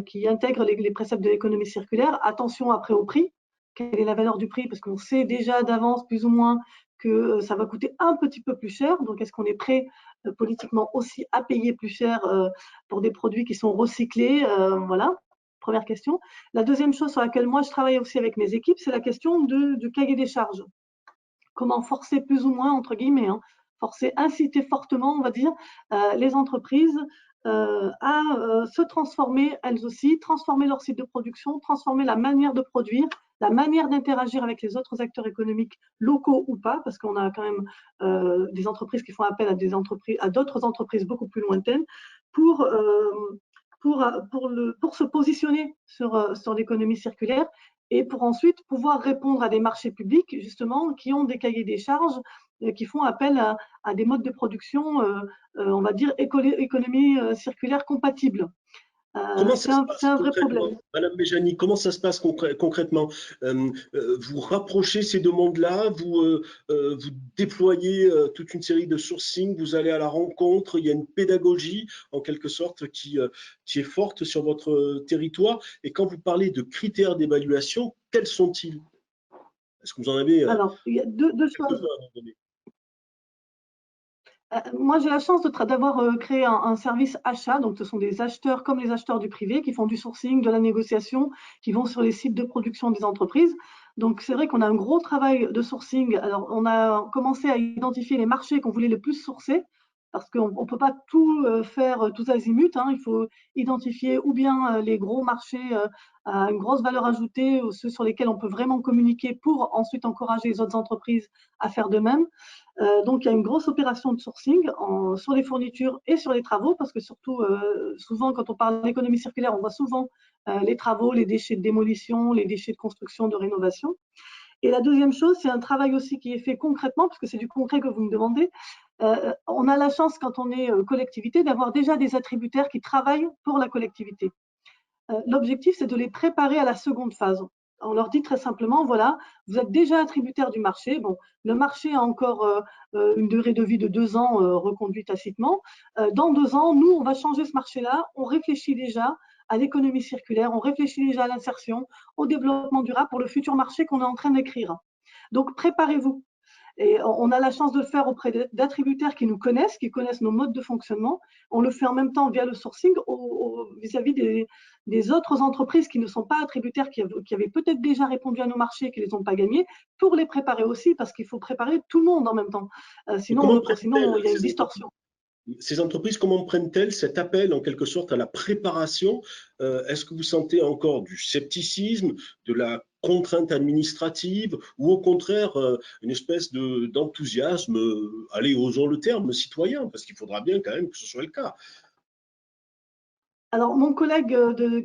qui intègrent les préceptes de l'économie circulaire. Attention après au prix, quelle est la valeur du prix, parce qu'on sait déjà d'avance plus ou moins que ça va coûter un petit peu plus cher. Donc, est-ce qu'on est prêt politiquement aussi à payer plus cher pour des produits qui sont recyclés? Voilà, première question. La deuxième chose sur laquelle moi je travaille aussi avec mes équipes, c'est la question du cahier des charges. Comment forcer plus ou moins, entre guillemets, forcer, inciter fortement, on va dire, les entreprises à se transformer elles aussi, transformer leur site de production, transformer la manière de produire, la manière d'interagir avec les autres acteurs économiques locaux ou pas, parce qu'on a quand même des entreprises qui font appel à d'autres entreprises beaucoup plus lointaines pour se positionner sur l'économie circulaire et pour ensuite pouvoir répondre à des marchés publics justement qui ont des cahiers des charges qui font appel à des modes de production, on va dire économie circulaire compatible. C'est un vrai problème. Madame Béjani, comment ça se passe concrètement? Vous rapprochez ces demandes-là, vous déployez toute une série de sourcing, vous allez à la rencontre, il y a une pédagogie en quelque sorte qui est forte sur votre territoire. Et quand vous parlez de critères d'évaluation, quels sont-ils? Est-ce que vous en avez Alors, il y a deux choses. Moi, j'ai la chance d'avoir créé un service achat. Donc, ce sont des acheteurs comme les acheteurs du privé qui font du sourcing, de la négociation, qui vont sur les sites de production des entreprises. Donc, c'est vrai qu'on a un gros travail de sourcing. Alors, on a commencé à identifier les marchés qu'on voulait le plus sourcer parce qu'on ne peut pas tout faire tous azimuts. Il faut identifier ou bien les gros marchés à une grosse valeur ajoutée ou ceux sur lesquels on peut vraiment communiquer pour ensuite encourager les autres entreprises à faire de même. Donc, il y a une grosse opération de sourcing sur les fournitures et sur les travaux, parce que surtout, souvent, quand on parle d'économie circulaire, on voit souvent les travaux, les déchets de démolition, les déchets de construction, de rénovation. Et la deuxième chose, c'est un travail aussi qui est fait concrètement, parce que c'est du concret que vous me demandez. On a la chance, quand on est collectivité, d'avoir déjà des attributaires qui travaillent pour la collectivité. L'objectif, c'est de les préparer à la seconde phase. On leur dit très simplement, voilà, vous êtes déjà attributaire du marché. Bon, le marché a encore une durée de vie de 2 ans reconduite tacitement. Dans 2 ans, nous, on va changer ce marché-là. On réfléchit déjà à l'économie circulaire, on réfléchit déjà à l'insertion, au développement durable pour le futur marché qu'on est en train d'écrire. Donc, préparez-vous. Et on a la chance de le faire auprès d'attributaires qui nous connaissent, qui connaissent nos modes de fonctionnement. On le fait en même temps via le sourcing vis-à-vis des autres entreprises qui ne sont pas attributaires, qui avaient peut-être déjà répondu à nos marchés, qui ne les ont pas gagnés, pour les préparer aussi, parce qu'il faut préparer tout le monde en même temps. Sinon, il y a une distorsion. Ces entreprises, comment prennent-elles cet appel en quelque sorte à la préparation? Est-ce que vous sentez encore du scepticisme, de la contrainte administrative ou au contraire une espèce d'enthousiasme, allez, osons le terme, citoyen, parce qu'il faudra bien quand même que ce soit le cas? Alors, mon collègue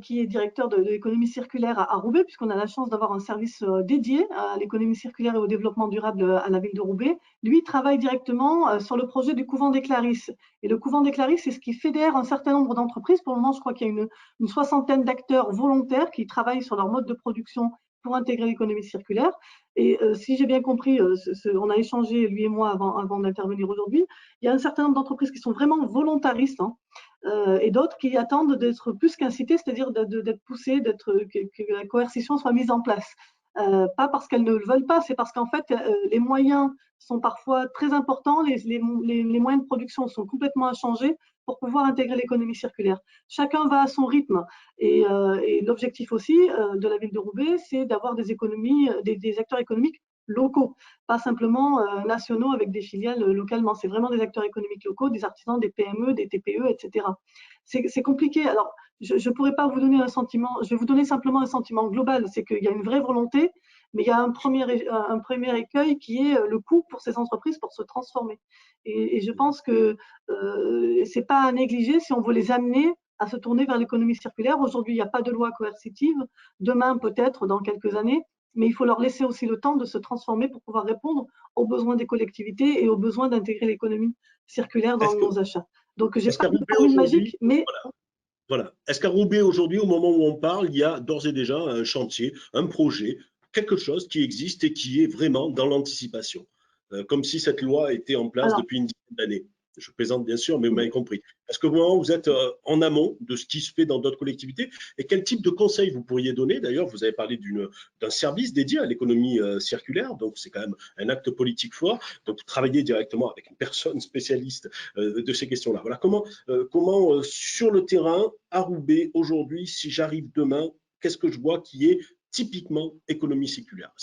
qui est directeur de l'économie circulaire à Roubaix, puisqu'on a la chance d'avoir un service dédié à l'économie circulaire et au développement durable à la ville de Roubaix, lui travaille directement sur le projet du couvent des Clarisses. Et le couvent des Clarisses, c'est ce qui fédère un certain nombre d'entreprises. Pour le moment, je crois qu'il y a une soixantaine d'acteurs volontaires qui travaillent sur leur mode de production pour intégrer l'économie circulaire. Et si j'ai bien compris, on a échangé, lui et moi, avant d'intervenir aujourd'hui, il y a un certain nombre d'entreprises qui sont vraiment volontaristes, hein, et d'autres qui attendent d'être plus qu'incitées, c'est-à-dire d'être poussées, que la coercition soit mise en place. Pas parce qu'elles ne le veulent pas, c'est parce qu'en fait, les moyens sont parfois très importants, les moyens de production sont complètement à changer pour pouvoir intégrer l'économie circulaire. Chacun va à son rythme. Et l'objectif aussi de la ville de Roubaix, c'est d'avoir des économies, des acteurs économiques locaux, pas simplement nationaux avec des filiales localement. C'est vraiment des acteurs économiques locaux, des artisans, des PME, des TPE, etc. C'est compliqué. Alors, je ne pourrais pas vous donner un sentiment, je vais vous donner simplement un sentiment global, c'est qu'il y a une vraie volonté, mais il y a un premier écueil qui est le coût pour ces entreprises pour se transformer. Et je pense que ce n'est pas à négliger si on veut les amener à se tourner vers l'économie circulaire. Aujourd'hui, il n'y a pas de loi coercitive. Demain, peut-être, dans quelques années, mais il faut leur laisser aussi le temps de se transformer pour pouvoir répondre aux besoins des collectivités et aux besoins d'intégrer l'économie circulaire dans nos achats. Donc, je n'ai pas de formule magique, mais… Voilà. Est-ce qu'à Roubaix, aujourd'hui, au moment où on parle, il y a d'ores et déjà un chantier, un projet, quelque chose qui existe et qui est vraiment dans l'anticipation, comme si cette loi était en place depuis une dizaine d'années? Je plaisante bien sûr, mais vous m'avez compris. Est-ce que vous êtes en amont de ce qui se fait dans d'autres collectivités et quel type de conseils vous pourriez donner? D'ailleurs, vous avez parlé d'un service dédié à l'économie circulaire, donc c'est quand même un acte politique fort. Donc, travailler directement avec une personne spécialiste de ces questions-là. Voilà, comment sur le terrain, à Roubaix, aujourd'hui, si j'arrive demain, qu'est-ce que je vois qui est typiquement économie circulaire?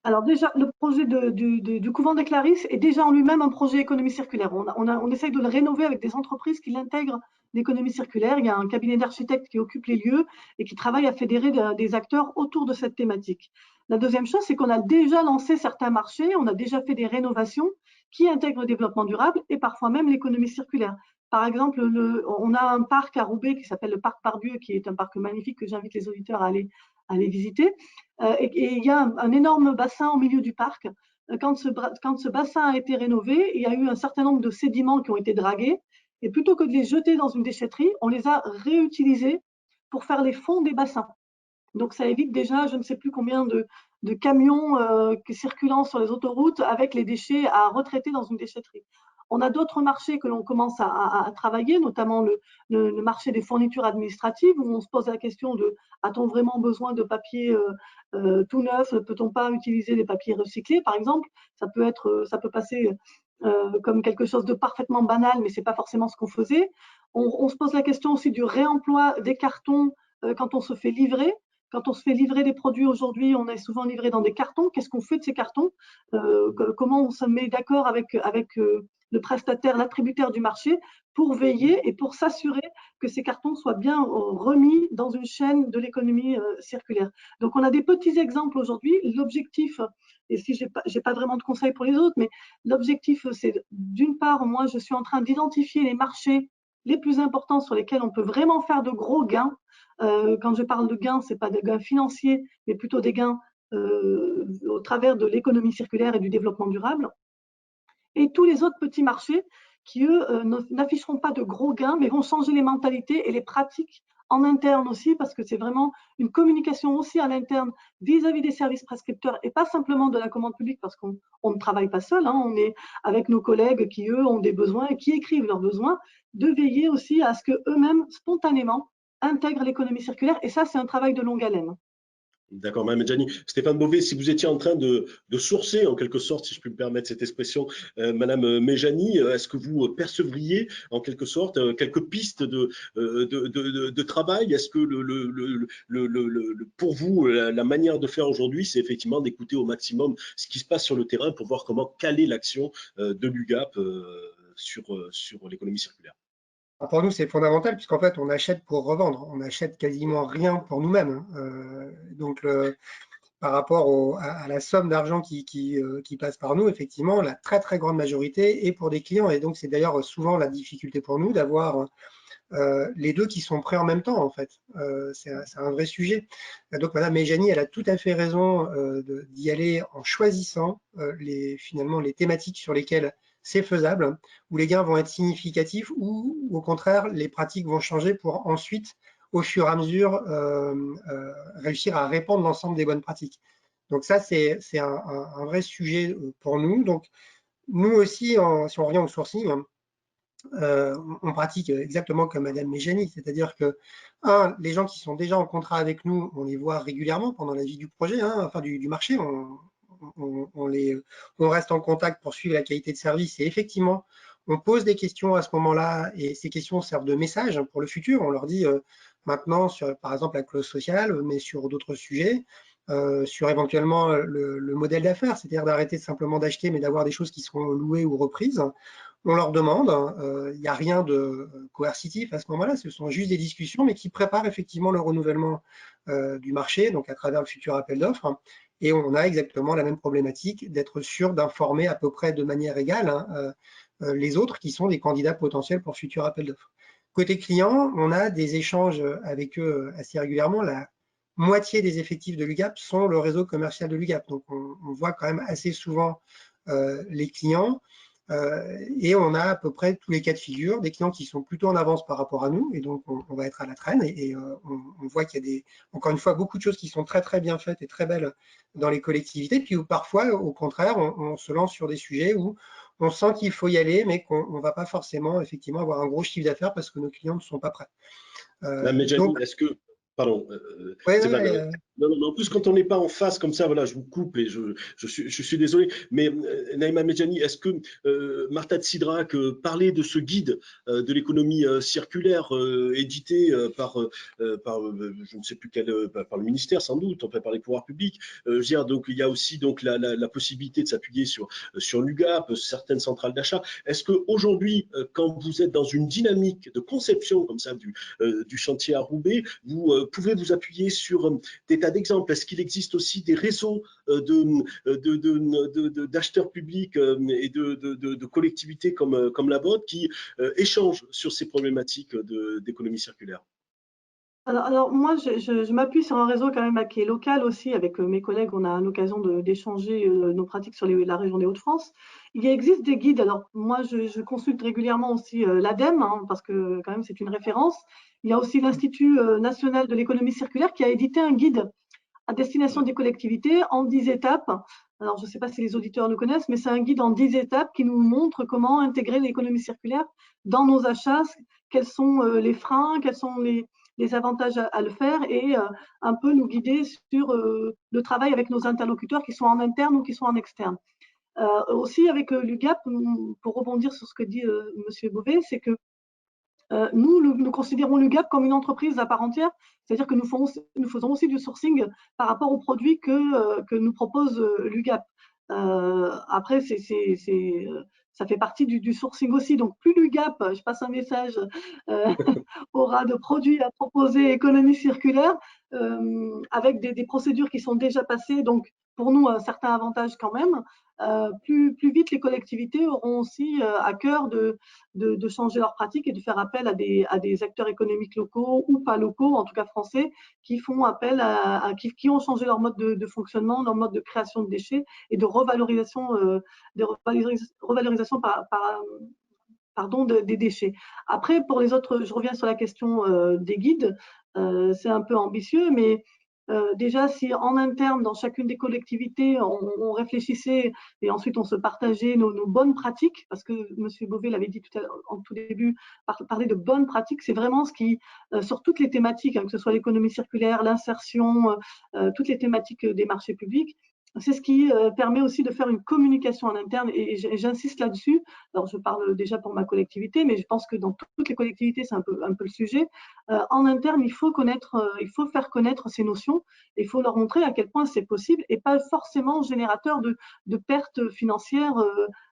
Alors déjà, le projet du couvent des Clarisses est déjà en lui-même un projet économie circulaire. On essaye de le rénover avec des entreprises qui l'intègrent l'économie circulaire. Il y a un cabinet d'architectes qui occupe les lieux et qui travaille à fédérer des acteurs autour de cette thématique. La deuxième chose, c'est qu'on a déjà lancé certains marchés, on a déjà fait des rénovations qui intègrent le développement durable et parfois même l'économie circulaire. Par exemple, on a un parc à Roubaix qui s'appelle le parc Pardieu, qui est un parc magnifique que j'invite les auditeurs à aller visiter. Et il y a un énorme bassin au milieu du parc. Quand ce bassin a été rénové, il y a eu un certain nombre de sédiments qui ont été dragués. Et plutôt que de les jeter dans une déchetterie, on les a réutilisés pour faire les fonds des bassins. Donc, ça évite déjà, je ne sais plus combien de camions circulant sur les autoroutes avec les déchets à retraiter dans une déchetterie. On a d'autres marchés que l'on commence à travailler, notamment le marché des fournitures administratives, où on se pose la question de a-t-on vraiment besoin de papier tout neuf? Ne peut-on pas utiliser des papiers recyclés, par exemple? Ça peut passer comme quelque chose de parfaitement banal, mais ce n'est pas forcément ce qu'on faisait. On se pose la question aussi du réemploi des cartons quand on se fait livrer. Quand on se fait livrer des produits aujourd'hui, on est souvent livré dans des cartons. Qu'est-ce qu'on fait de ces cartons? Comment on se met d'accord avec le prestataire, l'attributaire du marché pour veiller et pour s'assurer que ces cartons soient bien remis dans une chaîne de l'économie circulaire. Donc, on a des petits exemples aujourd'hui. L'objectif, et si je n'ai pas vraiment de conseils pour les autres, mais l'objectif, c'est d'une part, moi, je suis en train d'identifier les marchés les plus importants sur lesquels on peut vraiment faire de gros gains. Quand je parle de gains, ce n'est pas des gains financiers, mais plutôt des gains au travers de l'économie circulaire et du développement durable. Et tous les autres petits marchés qui, eux, n'afficheront pas de gros gains, mais vont changer les mentalités et les pratiques en interne aussi, parce que c'est vraiment une communication aussi à l'interne vis-à-vis des services prescripteurs et pas simplement de la commande publique, parce qu'on ne travaille pas seul, hein, on est avec nos collègues qui, eux, ont des besoins et qui écrivent leurs besoins, de veiller aussi à ce qu'eux-mêmes, spontanément, intègrent l'économie circulaire. Et ça, c'est un travail de longue haleine. D'accord, Mme Medjani. Stéphane Beauvais, si vous étiez en train de sourcer, en quelque sorte, si je puis me permettre cette expression, Mme Medjani, est-ce que vous percevriez, en quelque sorte, quelques pistes de travail? Est-ce que pour vous, la manière de faire aujourd'hui, c'est effectivement d'écouter au maximum ce qui se passe sur le terrain pour voir comment caler l'action de l'UGAP sur l'économie circulaire? Pour nous, c'est fondamental puisqu'en fait, on achète pour revendre. On n'achète quasiment rien pour nous-mêmes. Donc, par rapport à la somme d'argent qui passe par nous, effectivement, la très, très grande majorité est pour des clients. Et donc, c'est d'ailleurs souvent la difficulté pour nous d'avoir les deux qui sont prêts en même temps, en fait. C'est un vrai sujet. Donc, Mme Medjani, elle a tout à fait raison d'y aller en choisissant finalement les thématiques sur lesquelles c'est faisable, où les gains vont être significatifs ou au contraire, les pratiques vont changer pour ensuite, au fur et à mesure, réussir à répandre l'ensemble des bonnes pratiques. Donc ça, c'est un vrai sujet pour nous. Donc, nous aussi, si on revient au sourcing, on pratique exactement comme Mme Medjani, c'est-à-dire que, les gens qui sont déjà en contrat avec nous, on les voit régulièrement pendant la vie du projet, hein, enfin du marché, on reste en contact pour suivre la qualité de service et effectivement, on pose des questions à ce moment-là et ces questions servent de message pour le futur. On leur dit maintenant, sur, par exemple, la clause sociale, mais sur d'autres sujets, sur éventuellement le modèle d'affaires, c'est-à-dire d'arrêter simplement d'acheter, mais d'avoir des choses qui seront louées ou reprises. On leur demande, il n'y a rien de coercitif à ce moment-là, ce sont juste des discussions, mais qui préparent effectivement le renouvellement du marché, donc à travers le futur appel d'offres. Et on a exactement la même problématique d'être sûr d'informer à peu près de manière égale les autres qui sont des candidats potentiels pour futur appel d'offres. Côté client, on a des échanges avec eux assez régulièrement. La moitié des effectifs de l'UGAP sont le réseau commercial de l'UGAP. Donc, on voit quand même assez souvent les clients. Et on a à peu près tous les cas de figure, des clients qui sont plutôt en avance par rapport à nous, et donc on va être à la traîne, et on voit qu'il y a encore une fois, beaucoup de choses qui sont très très bien faites et très belles dans les collectivités, puis où parfois, au contraire, on se lance sur des sujets où on sent qu'il faut y aller, mais qu'on ne va pas forcément effectivement avoir un gros chiffre d'affaires parce que nos clients ne sont pas prêts. Mme Medjani, est-ce que… Pardon, non, en plus, quand on n'est pas en face comme ça, voilà, je vous coupe et je suis désolé, mais Naïma Medjani, est-ce que Marta Tsidrack parlait de ce guide de l'économie circulaire édité par je ne sais plus quel, par le ministère sans doute, enfin, par les pouvoirs publics, je veux dire, donc il y a aussi donc la possibilité de s'appuyer sur l'UGAP, certaines centrales d'achat. Est-ce qu'aujourd'hui, quand vous êtes dans une dynamique de conception comme ça du chantier à Roubaix, vous pouvez vous appuyer sur des tas d'exemples? Est-ce qu'il existe aussi des réseaux d'acheteurs publics et de collectivités comme la vôtre qui échangent sur ces problématiques d'économie circulaire? Alors moi, je m'appuie sur un réseau quand même qui est local aussi. Avec mes collègues, on a l'occasion d'échanger nos pratiques sur la région des Hauts-de-France. Il existe des guides. Alors moi, je consulte régulièrement aussi l'ADEME, hein, parce que quand même c'est une référence. Il y a aussi l'Institut national de l'économie circulaire qui a édité un guide à destination des collectivités en 10 étapes. Alors, je ne sais pas si les auditeurs le connaissent, mais c'est un guide en 10 étapes qui nous montre comment intégrer l'économie circulaire dans nos achats, quels sont les freins, quels sont les avantages à le faire et un peu nous guider sur le travail avec nos interlocuteurs qui sont en interne ou qui sont en externe. Aussi avec l'UGAP, pour rebondir sur ce que dit M. Beauvais, c'est que nous considérons l'UGAP comme une entreprise à part entière, c'est-à-dire que nous faisons aussi du sourcing par rapport aux produits que nous propose l'UGAP. Après, ça fait partie du sourcing aussi. Donc, plus l'UGAP, je passe un message, aura de produits à proposer économie circulaire, avec des procédures qui sont déjà passées, donc pour nous un certain avantage quand même. Plus vite les collectivités auront aussi à cœur de changer leurs pratiques et de faire appel à des acteurs économiques locaux ou pas locaux, en tout cas français, qui font appel qui ont changé leur mode de fonctionnement, leur mode de création de déchets et de revalorisation, des déchets. Après, pour les autres, je reviens sur la question des guides. C'est un peu ambitieux, mais déjà, si en interne, dans chacune des collectivités, on réfléchissait et ensuite on se partageait nos bonnes pratiques, parce que M. Beauvais l'avait dit en tout début, parler de bonnes pratiques, c'est vraiment ce qui, sur toutes les thématiques, que ce soit l'économie circulaire, l'insertion, toutes les thématiques des marchés publics, c'est ce qui permet aussi de faire une communication en interne, et j'insiste là-dessus. Alors, je parle déjà pour ma collectivité, mais je pense que dans toutes les collectivités, c'est un peu le sujet. En interne, il faut faire connaître ces notions, il faut leur montrer à quel point c'est possible et pas forcément générateur de pertes financières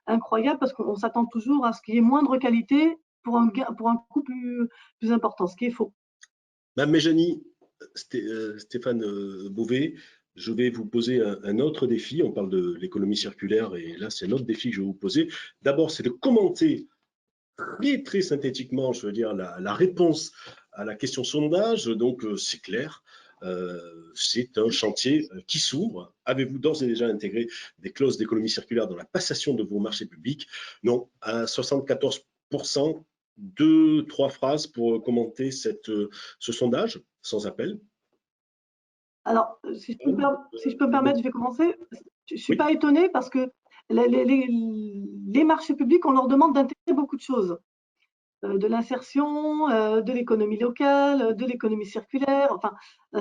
incroyables, parce qu'on s'attend toujours à ce qu'il y ait moindre qualité pour un coût plus important, ce qui est faux. Mme Méjani, Stéphane Beauvais, je vais vous poser un autre défi. On parle de l'économie circulaire et là, c'est un autre défi que je vais vous poser. D'abord, c'est de commenter très synthétiquement, je veux dire, la réponse à la question sondage. Donc, c'est clair, c'est un chantier qui s'ouvre. Avez-vous d'ores et déjà intégré des clauses d'économie circulaire dans la passation de vos marchés publics? Non, à 74%. 2-3 phrases pour commenter ce sondage, sans appel. Alors, si je peux me permettre, je vais commencer. Je ne suis pas Oui. étonnée parce que les marchés publics, on leur demande d'intégrer beaucoup de choses. De l'insertion, de l'économie locale, de l'économie circulaire. Enfin,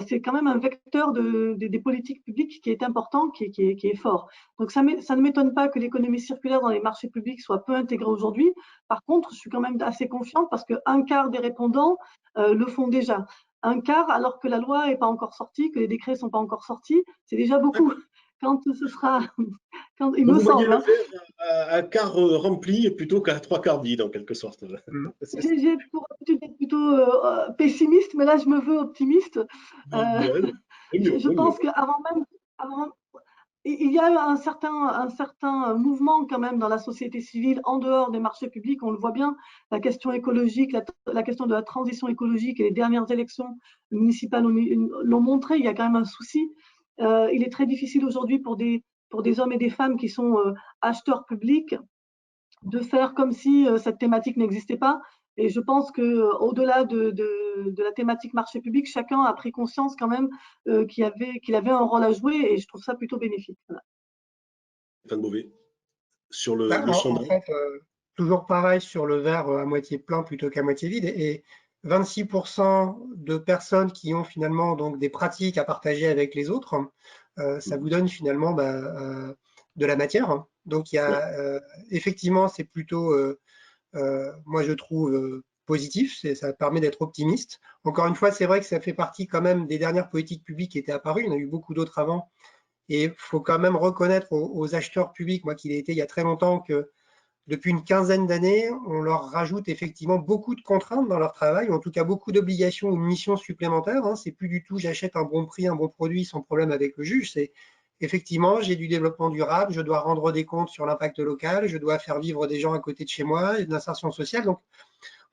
c'est quand même un vecteur des politiques publiques qui est important, qui est fort. Donc, ça ne m'étonne pas que l'économie circulaire dans les marchés publics soit peu intégrée aujourd'hui. Par contre, je suis quand même assez confiante parce qu'un quart des répondants le font déjà. Un quart, alors que la loi n'est pas encore sortie, que les décrets ne sont pas encore sortis, c'est déjà beaucoup. Quand ce sera, il me semble. Vous voyez le verre à quart rempli plutôt qu'à 3 quarts vide, en quelque sorte. J'ai pour habitude d'être plutôt pessimiste, mais là, je me veux optimiste. Je pense qu'avant même, il y a eu un certain mouvement quand même dans la société civile, en dehors des marchés publics. On le voit bien, la question écologique, la question de la transition écologique, et les dernières élections municipales l'ont montré. Il y a quand même un souci. Il est très difficile aujourd'hui pour des hommes et des femmes qui sont acheteurs publics de faire comme si cette thématique n'existait pas. Et je pense qu'au-delà de la thématique marché public, chacun a pris conscience quand même qu'il avait un rôle à jouer, et je trouve ça plutôt bénéfique. Voilà. Stéphane Beauvais, sur le En sondage. fait, toujours pareil sur le verre à moitié plein plutôt qu'à moitié vide. Et 26% de personnes qui ont finalement donc des pratiques à partager avec les autres, ça vous donne finalement de la matière. Donc, il y a effectivement, c'est plutôt, moi je trouve, positif, ça permet d'être optimiste. Encore une fois, c'est vrai que ça fait partie quand même des dernières politiques publiques qui étaient apparues. Il y en a eu beaucoup d'autres avant. Et il faut quand même reconnaître aux acheteurs publics, moi qui l'ai été il y a très longtemps, que depuis une quinzaine d'années, on leur rajoute effectivement beaucoup de contraintes dans leur travail, ou en tout cas beaucoup d'obligations ou de missions supplémentaires. C'est plus du tout j'achète un bon prix, un bon produit sans problème avec le juge. C'est effectivement j'ai du développement durable, je dois rendre des comptes sur l'impact local, je dois faire vivre des gens à côté de chez moi et de l'insertion sociale. Donc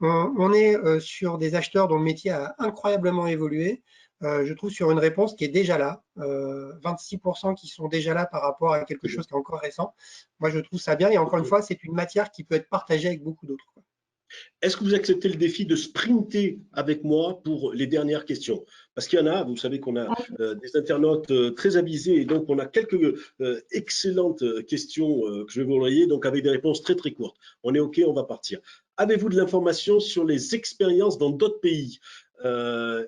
on est sur des acheteurs dont le métier a incroyablement évolué. Je trouve sur une réponse qui est déjà là, 26% qui sont déjà là par rapport à quelque chose qui est encore récent. Moi, je trouve ça bien. Et encore une fois, c'est une matière qui peut être partagée avec beaucoup d'autres. Est-ce que vous acceptez le défi de sprinter avec moi pour les dernières questions? Parce qu'il y en a, vous savez qu'on a des internautes très avisés, et donc on a quelques excellentes questions que je vais vous envoyer, donc avec des réponses très très courtes. On est OK, on va partir. Avez-vous de l'information sur les expériences dans d'autres pays?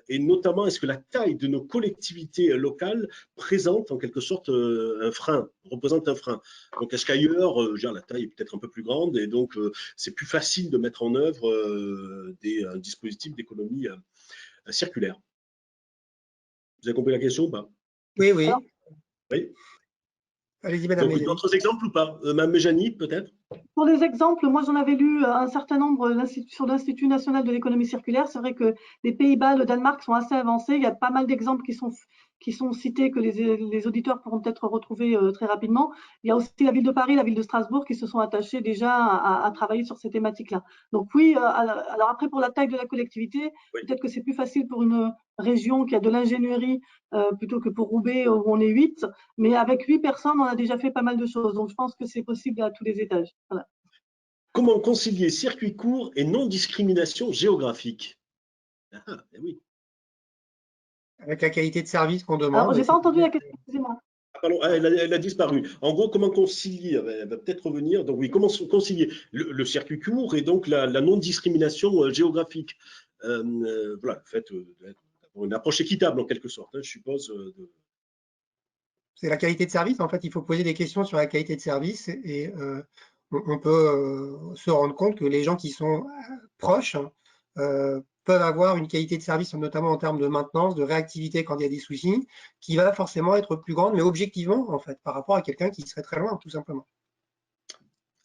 Et notamment, est-ce que la taille de nos collectivités locales présente en quelque sorte un frein, représente un frein? Donc, est-ce qu'ailleurs, la taille est peut-être un peu plus grande et donc c'est plus facile de mettre en œuvre des dispositifs d'économie circulaire? Vous avez compris la question ou pas? Oui, oui. Oui. Allez-y, Madame Donc, Méjani. d'autres exemples ou pas? Mme Méjani, peut-être? Pour les exemples, moi j'en avais lu un certain nombre sur l'Institut national de l'économie circulaire. C'est vrai que les Pays-Bas, le Danemark sont assez avancés. Il y a pas mal d'exemples qui sont cités que les auditeurs pourront peut-être retrouver très rapidement. Il y a aussi la ville de Paris, la ville de Strasbourg qui se sont attachés déjà à travailler sur ces thématiques-là. Donc oui, alors après pour la taille de la collectivité, Oui. peut-être que c'est plus facile pour une région qui a de l'ingénierie plutôt que pour Roubaix où on est 8. Mais avec 8 personnes, on a déjà fait pas mal de choses. Donc je pense que c'est possible à tous les étages. Voilà. Comment concilier circuit court et non-discrimination géographique? Oui. Avec la qualité de service qu'on Alors, demande. j'ai pas entendu la question, excusez-moi. Pardon, elle a disparu. En gros, comment concilier? Elle va peut-être revenir. Donc oui, comment concilier le circuit court et donc la non-discrimination géographique? Voilà, le fait d'avoir une approche équitable en quelque sorte, je suppose. C'est la qualité de service. En fait, il faut poser des questions sur la qualité de service et on peut se rendre compte que les gens qui sont proches peuvent avoir une qualité de service, notamment en termes de maintenance, de réactivité quand il y a des soucis, qui va forcément être plus grande, mais objectivement, en fait, par rapport à quelqu'un qui serait très loin, tout simplement.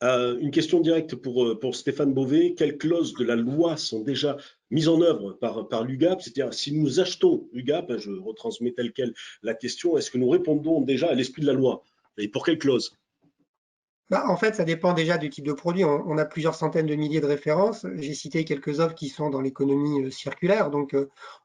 Une question directe pour Stéphane Beauvais. Quelles clauses de la loi sont déjà mises en œuvre par l'UGAP? C'est-à-dire, si nous achetons l'UGAP, je retransmets telle quelle la question, est-ce que nous répondons déjà à l'esprit de la loi? Et pour quelles clauses? En fait, ça dépend déjà du type de produit. On a plusieurs centaines de milliers de références. J'ai cité quelques offres qui sont dans l'économie circulaire. Donc,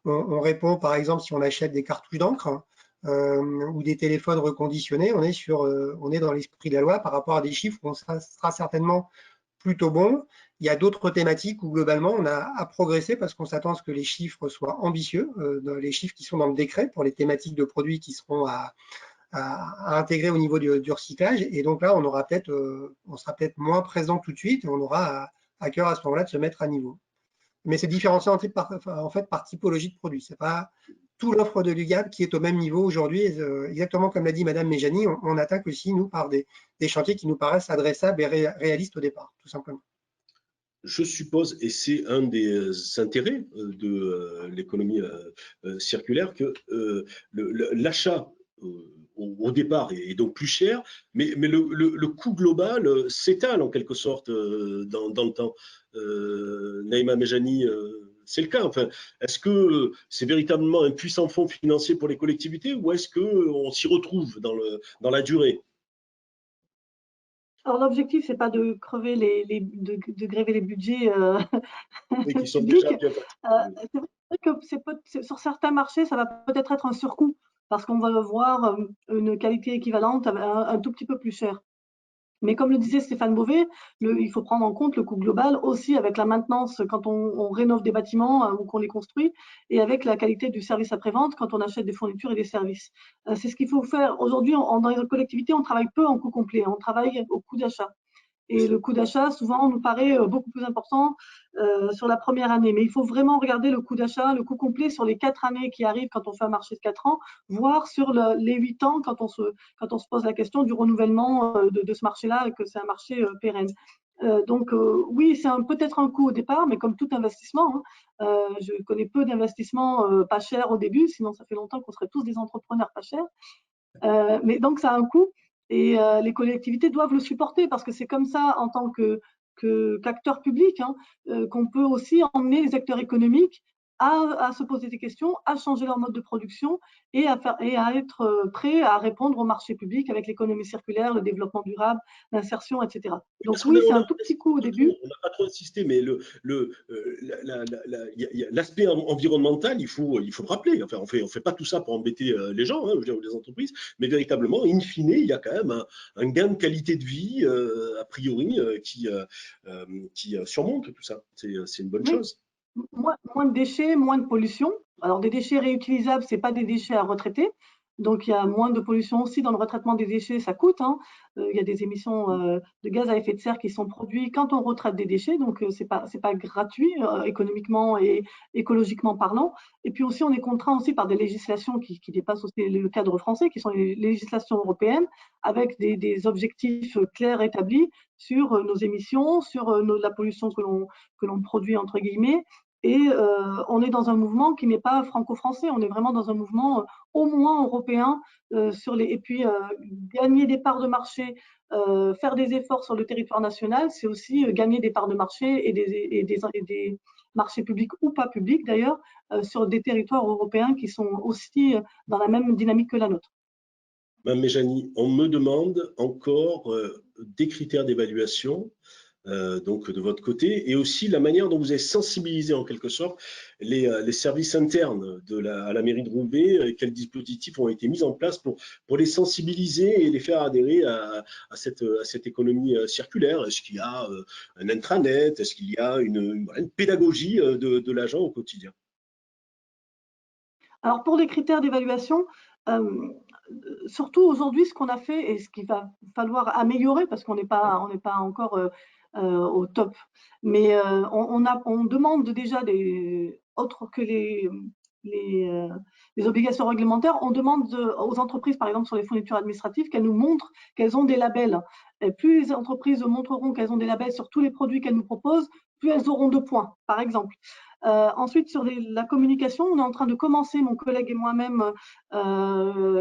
on répond, par exemple, si on achète des cartouches d'encre ou des téléphones reconditionnés, on est dans l'esprit de la loi par rapport à des chiffres où on sera certainement plutôt bon. Il y a d'autres thématiques où, globalement, on a à progresser parce qu'on s'attend à ce que les chiffres soient ambitieux, les chiffres qui sont dans le décret pour les thématiques de produits qui seront à intégrer au niveau du recyclage. Et donc là, on sera peut-être moins présent tout de suite et on aura à cœur à ce moment-là de se mettre à niveau. Mais c'est différencié en fait par typologie de produit. C'est pas tout l'offre de l'UGAP qui est au même niveau aujourd'hui. Exactement comme l'a dit Madame Méjani, on attaque aussi, nous, par des chantiers qui nous paraissent adressables et réalistes au départ, tout simplement. Je suppose, et c'est un des intérêts de l'économie circulaire, que l'achat au départ est donc plus cher, mais le coût global s'étale en quelque sorte dans le temps. Naïma Méjani, c'est le cas. Enfin, est-ce que c'est véritablement un puissant fonds financier pour les collectivités ou est-ce qu'on s'y retrouve dans la durée? Alors, l'objectif, c'est pas de crever de gréver les budgets Oui, qui sont publics. déjà bien C'est vrai que sur certains marchés, ça va peut-être être un surcoût parce qu'on va voir une qualité équivalente un tout petit peu plus cher. Mais comme le disait Stéphane Beauvais, il faut prendre en compte le coût global aussi avec la maintenance quand on rénove des bâtiments ou qu'on les construit et avec la qualité du service après-vente quand on achète des fournitures et des services. C'est ce qu'il faut faire. Aujourd'hui, dans les collectivités, on travaille peu en coût complet, on travaille au coût d'achat. Et le coût d'achat, souvent, nous paraît beaucoup plus important sur la première année. Mais il faut vraiment regarder le coût d'achat, le coût complet sur les 4 années qui arrivent quand on fait un marché de 4 ans, voire sur les 8 ans quand on se pose la question du renouvellement de ce marché-là et que c'est un marché pérenne. Donc oui, c'est peut-être un coût au départ, mais comme tout investissement, je connais peu d'investissements pas chers au début, sinon ça fait longtemps qu'on serait tous des entrepreneurs pas chers. Mais donc ça a un coût et les collectivités doivent le supporter parce que c'est comme ça en tant qu'acteurs publics qu'on peut aussi emmener les acteurs économiques à se poser des questions, à changer leur mode de production et à être prêts à répondre au marché public avec l'économie circulaire, le développement durable, l'insertion, etc. Donc oui, c'est un tout petit coup au début. On n'a pas trop insisté, mais l'aspect environnemental, il faut rappeler. Enfin, on fait pas tout ça pour embêter les gens, ou les entreprises, mais véritablement, in fine, il y a quand même un gain de qualité de vie, a priori, qui surmonte tout ça. C'est une bonne chose. Moins de déchets, moins de pollution. Alors, des déchets réutilisables, ce n'est pas des déchets à retraiter. Donc, il y a moins de pollution aussi dans le retraitement des déchets, ça coûte. Il y a des émissions de gaz à effet de serre qui sont produites quand on retraite des déchets. Donc, ce n'est pas gratuit économiquement et écologiquement parlant. Et puis aussi, on est contraint aussi par des législations qui dépassent aussi le cadre français, qui sont les législations européennes, avec des objectifs clairs établis sur nos émissions, sur la pollution que l'on produit, entre guillemets, Et on est dans un mouvement qui n'est pas franco-français, on est vraiment dans un mouvement au moins européen, et puis gagner des parts de marché, faire des efforts sur le territoire national, c'est aussi gagner des parts de marché et des marchés publics ou pas publics d'ailleurs, sur des territoires européens qui sont aussi dans la même dynamique que la nôtre. Mme Méjani, on me demande encore des critères d'évaluation, donc de votre côté, et aussi la manière dont vous avez sensibilisé en quelque sorte les services internes à la mairie de Roubaix, quels dispositifs ont été mis en place pour les sensibiliser et les faire adhérer à cette économie circulaire. Est-ce qu'il y a un intranet? Est-ce qu'il y a une pédagogie de l'agent au quotidien? Alors pour les critères d'évaluation, surtout aujourd'hui, ce qu'on a fait et ce qu'il va falloir améliorer, parce qu'on n'est pas encore au top, mais on demande déjà autres que les obligations réglementaires, on demande aux entreprises, par exemple sur les fournitures administratives, qu'elles nous montrent qu'elles ont des labels. Et plus les entreprises montreront qu'elles ont des labels sur tous les produits qu'elles nous proposent, plus elles auront de points, par exemple. Ensuite, sur la communication, on est en train de commencer, mon collègue et moi-même,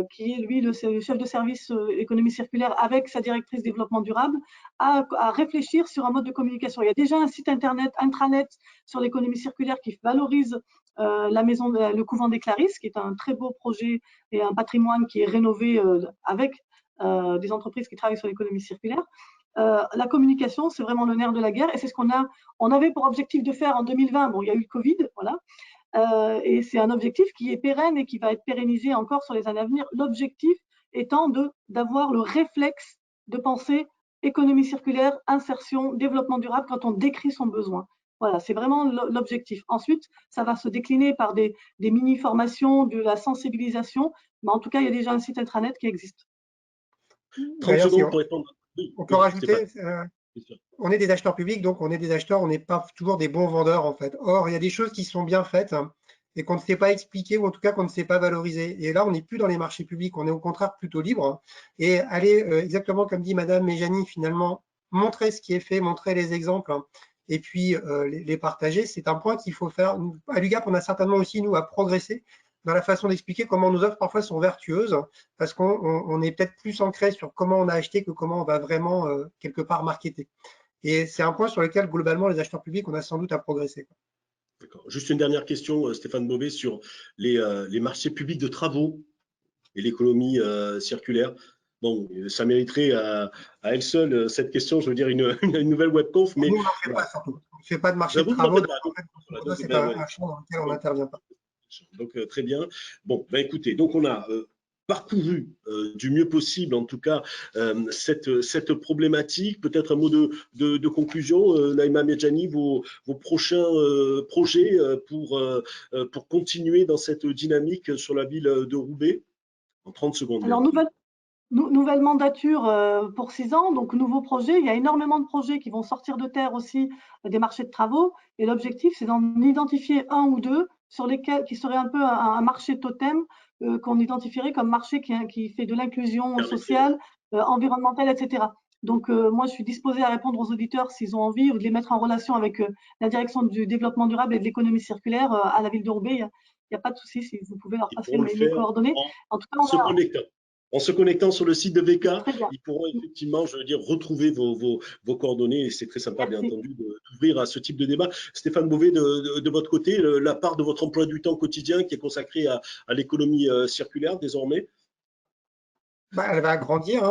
qui est lui le chef de service économie circulaire avec sa directrice développement durable, à réfléchir sur un mode de communication. Il y a déjà un site internet, intranet sur l'économie circulaire qui valorise le couvent des Clarisses, qui est un très beau projet et un patrimoine qui est rénové avec des entreprises qui travaillent sur l'économie circulaire. La communication, c'est vraiment le nerf de la guerre et c'est ce on avait pour objectif de faire en 2020. Bon, il y a eu le Covid, voilà. Et c'est un objectif qui est pérenne et qui va être pérennisé encore sur les années à venir. L'objectif étant d'avoir le réflexe de penser économie circulaire, insertion, développement durable quand on décrit son besoin. Voilà, c'est vraiment l'objectif. Ensuite, ça va se décliner par des mini-formations, de la sensibilisation. Mais en tout cas, il y a déjà un site intranet qui existe. 30 secondes pour répondre. Oui, on peut rajouter, on est des acheteurs publics, donc on est des acheteurs, on n'est pas toujours des bons vendeurs en fait. Or, il y a des choses qui sont bien faites et qu'on ne sait pas expliquer ou en tout cas qu'on ne sait pas valoriser. Et là, on n'est plus dans les marchés publics, on est au contraire plutôt libre. Et aller, exactement comme dit Madame Méjani, finalement, montrer ce qui est fait, montrer les exemples et puis les partager, c'est un point qu'il faut faire. À l'UGAP, on a certainement aussi, nous, à progresser dans la façon d'expliquer comment nos offres parfois sont vertueuses, parce qu'on est peut-être plus ancré sur comment on a acheté que comment on va vraiment quelque part marketer. Et c'est un point sur lequel, globalement, les acheteurs publics, on a sans doute à progresser. D'accord. Juste une dernière question, Stéphane Beauvais, sur les marchés publics de travaux et l'économie circulaire. Bon, ça mériterait à elle seule cette question, je veux dire, une nouvelle webconf. Mais nous, on n'en fait pas surtout. On ne fait pas de marché de travaux. C'est un champ dans lequel on n'intervient pas. Donc, très bien. Bon, ben, écoutez, donc on a parcouru du mieux possible, en tout cas, cette problématique. Peut-être un mot de conclusion, Naïma Méjani, vos prochains projets pour continuer dans cette dynamique sur la ville de Roubaix, en 30 secondes. Alors, nouvelle mandature pour 6 ans, donc nouveau projet. Il y a énormément de projets qui vont sortir de terre aussi, des marchés de travaux. Et l'objectif, c'est d'en identifier un ou deux sur lesquels qui serait un peu un marché totem qu'on identifierait comme marché qui fait de l'inclusion sociale, environnementale, etc. Donc, moi, je suis disposée à répondre aux auditeurs s'ils ont envie ou de les mettre en relation avec la direction du développement durable et de l'économie circulaire à la ville de Roubaix. Il n'y a pas de souci si vous pouvez leur passer mes coordonnées. En tout cas, en se connectant sur le site de VK, ils pourront effectivement, je veux dire, retrouver vos coordonnées et c'est très sympa, bien entendu, d'ouvrir à ce type de débat. Stéphane Beauvais, de votre côté, la part de votre emploi du temps quotidien qui est consacré à l'économie circulaire désormais? Elle va grandir.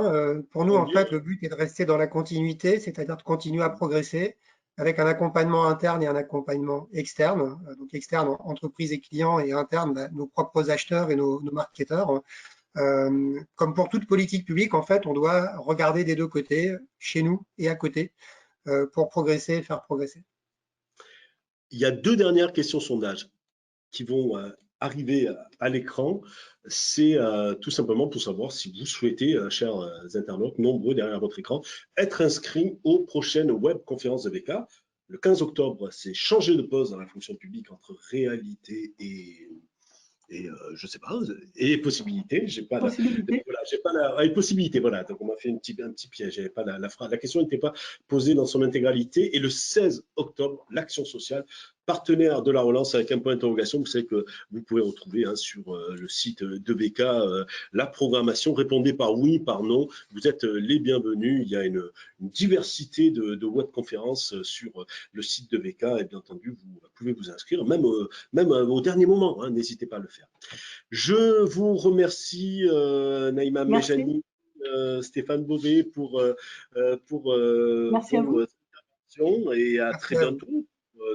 Pour nous, en fait, le but est de rester dans la continuité, c'est-à-dire de continuer à progresser avec un accompagnement interne et un accompagnement externe. Donc externe, entreprise et clients, et interne, nos propres acheteurs et nos marketeurs. Comme pour toute politique publique, en fait, on doit regarder des deux côtés, chez nous et à côté, pour progresser et faire progresser. Il y a 2 dernières questions sondage qui vont arriver à l'écran. C'est tout simplement pour savoir si vous souhaitez, chers internautes, nombreux derrière votre écran, être inscrits aux prochaines webconférences de VK. Le 15 octobre, c'est changer de poste dans la fonction publique entre réalité et je sais pas, et possibilité. J'ai pas possibilité, voilà. Donc on m'a fait un petit piège. J'avais pas la question n'était pas posée dans son intégralité. Et le 16 octobre, l'action sociale partenaire de la relance avec un point d'interrogation. Vous savez que vous pouvez retrouver sur le site de VK la programmation. Répondez par oui, par non. Vous êtes les bienvenus. Il y a une diversité de webconférences sur le site de VK et bien entendu, vous pouvez vous inscrire, même au dernier moment. N'hésitez pas à le faire. Je vous remercie, Naïma Mejani, Stéphane Beauvais pour Merci à vous. et à très bientôt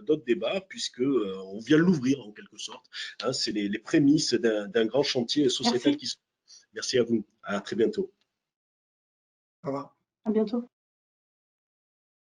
d'autres débats puisque on vient de l'ouvrir en quelque sorte. C'est les prémices d'un grand chantier sociétal qui se... Merci à vous. À très bientôt. Au revoir. À bientôt.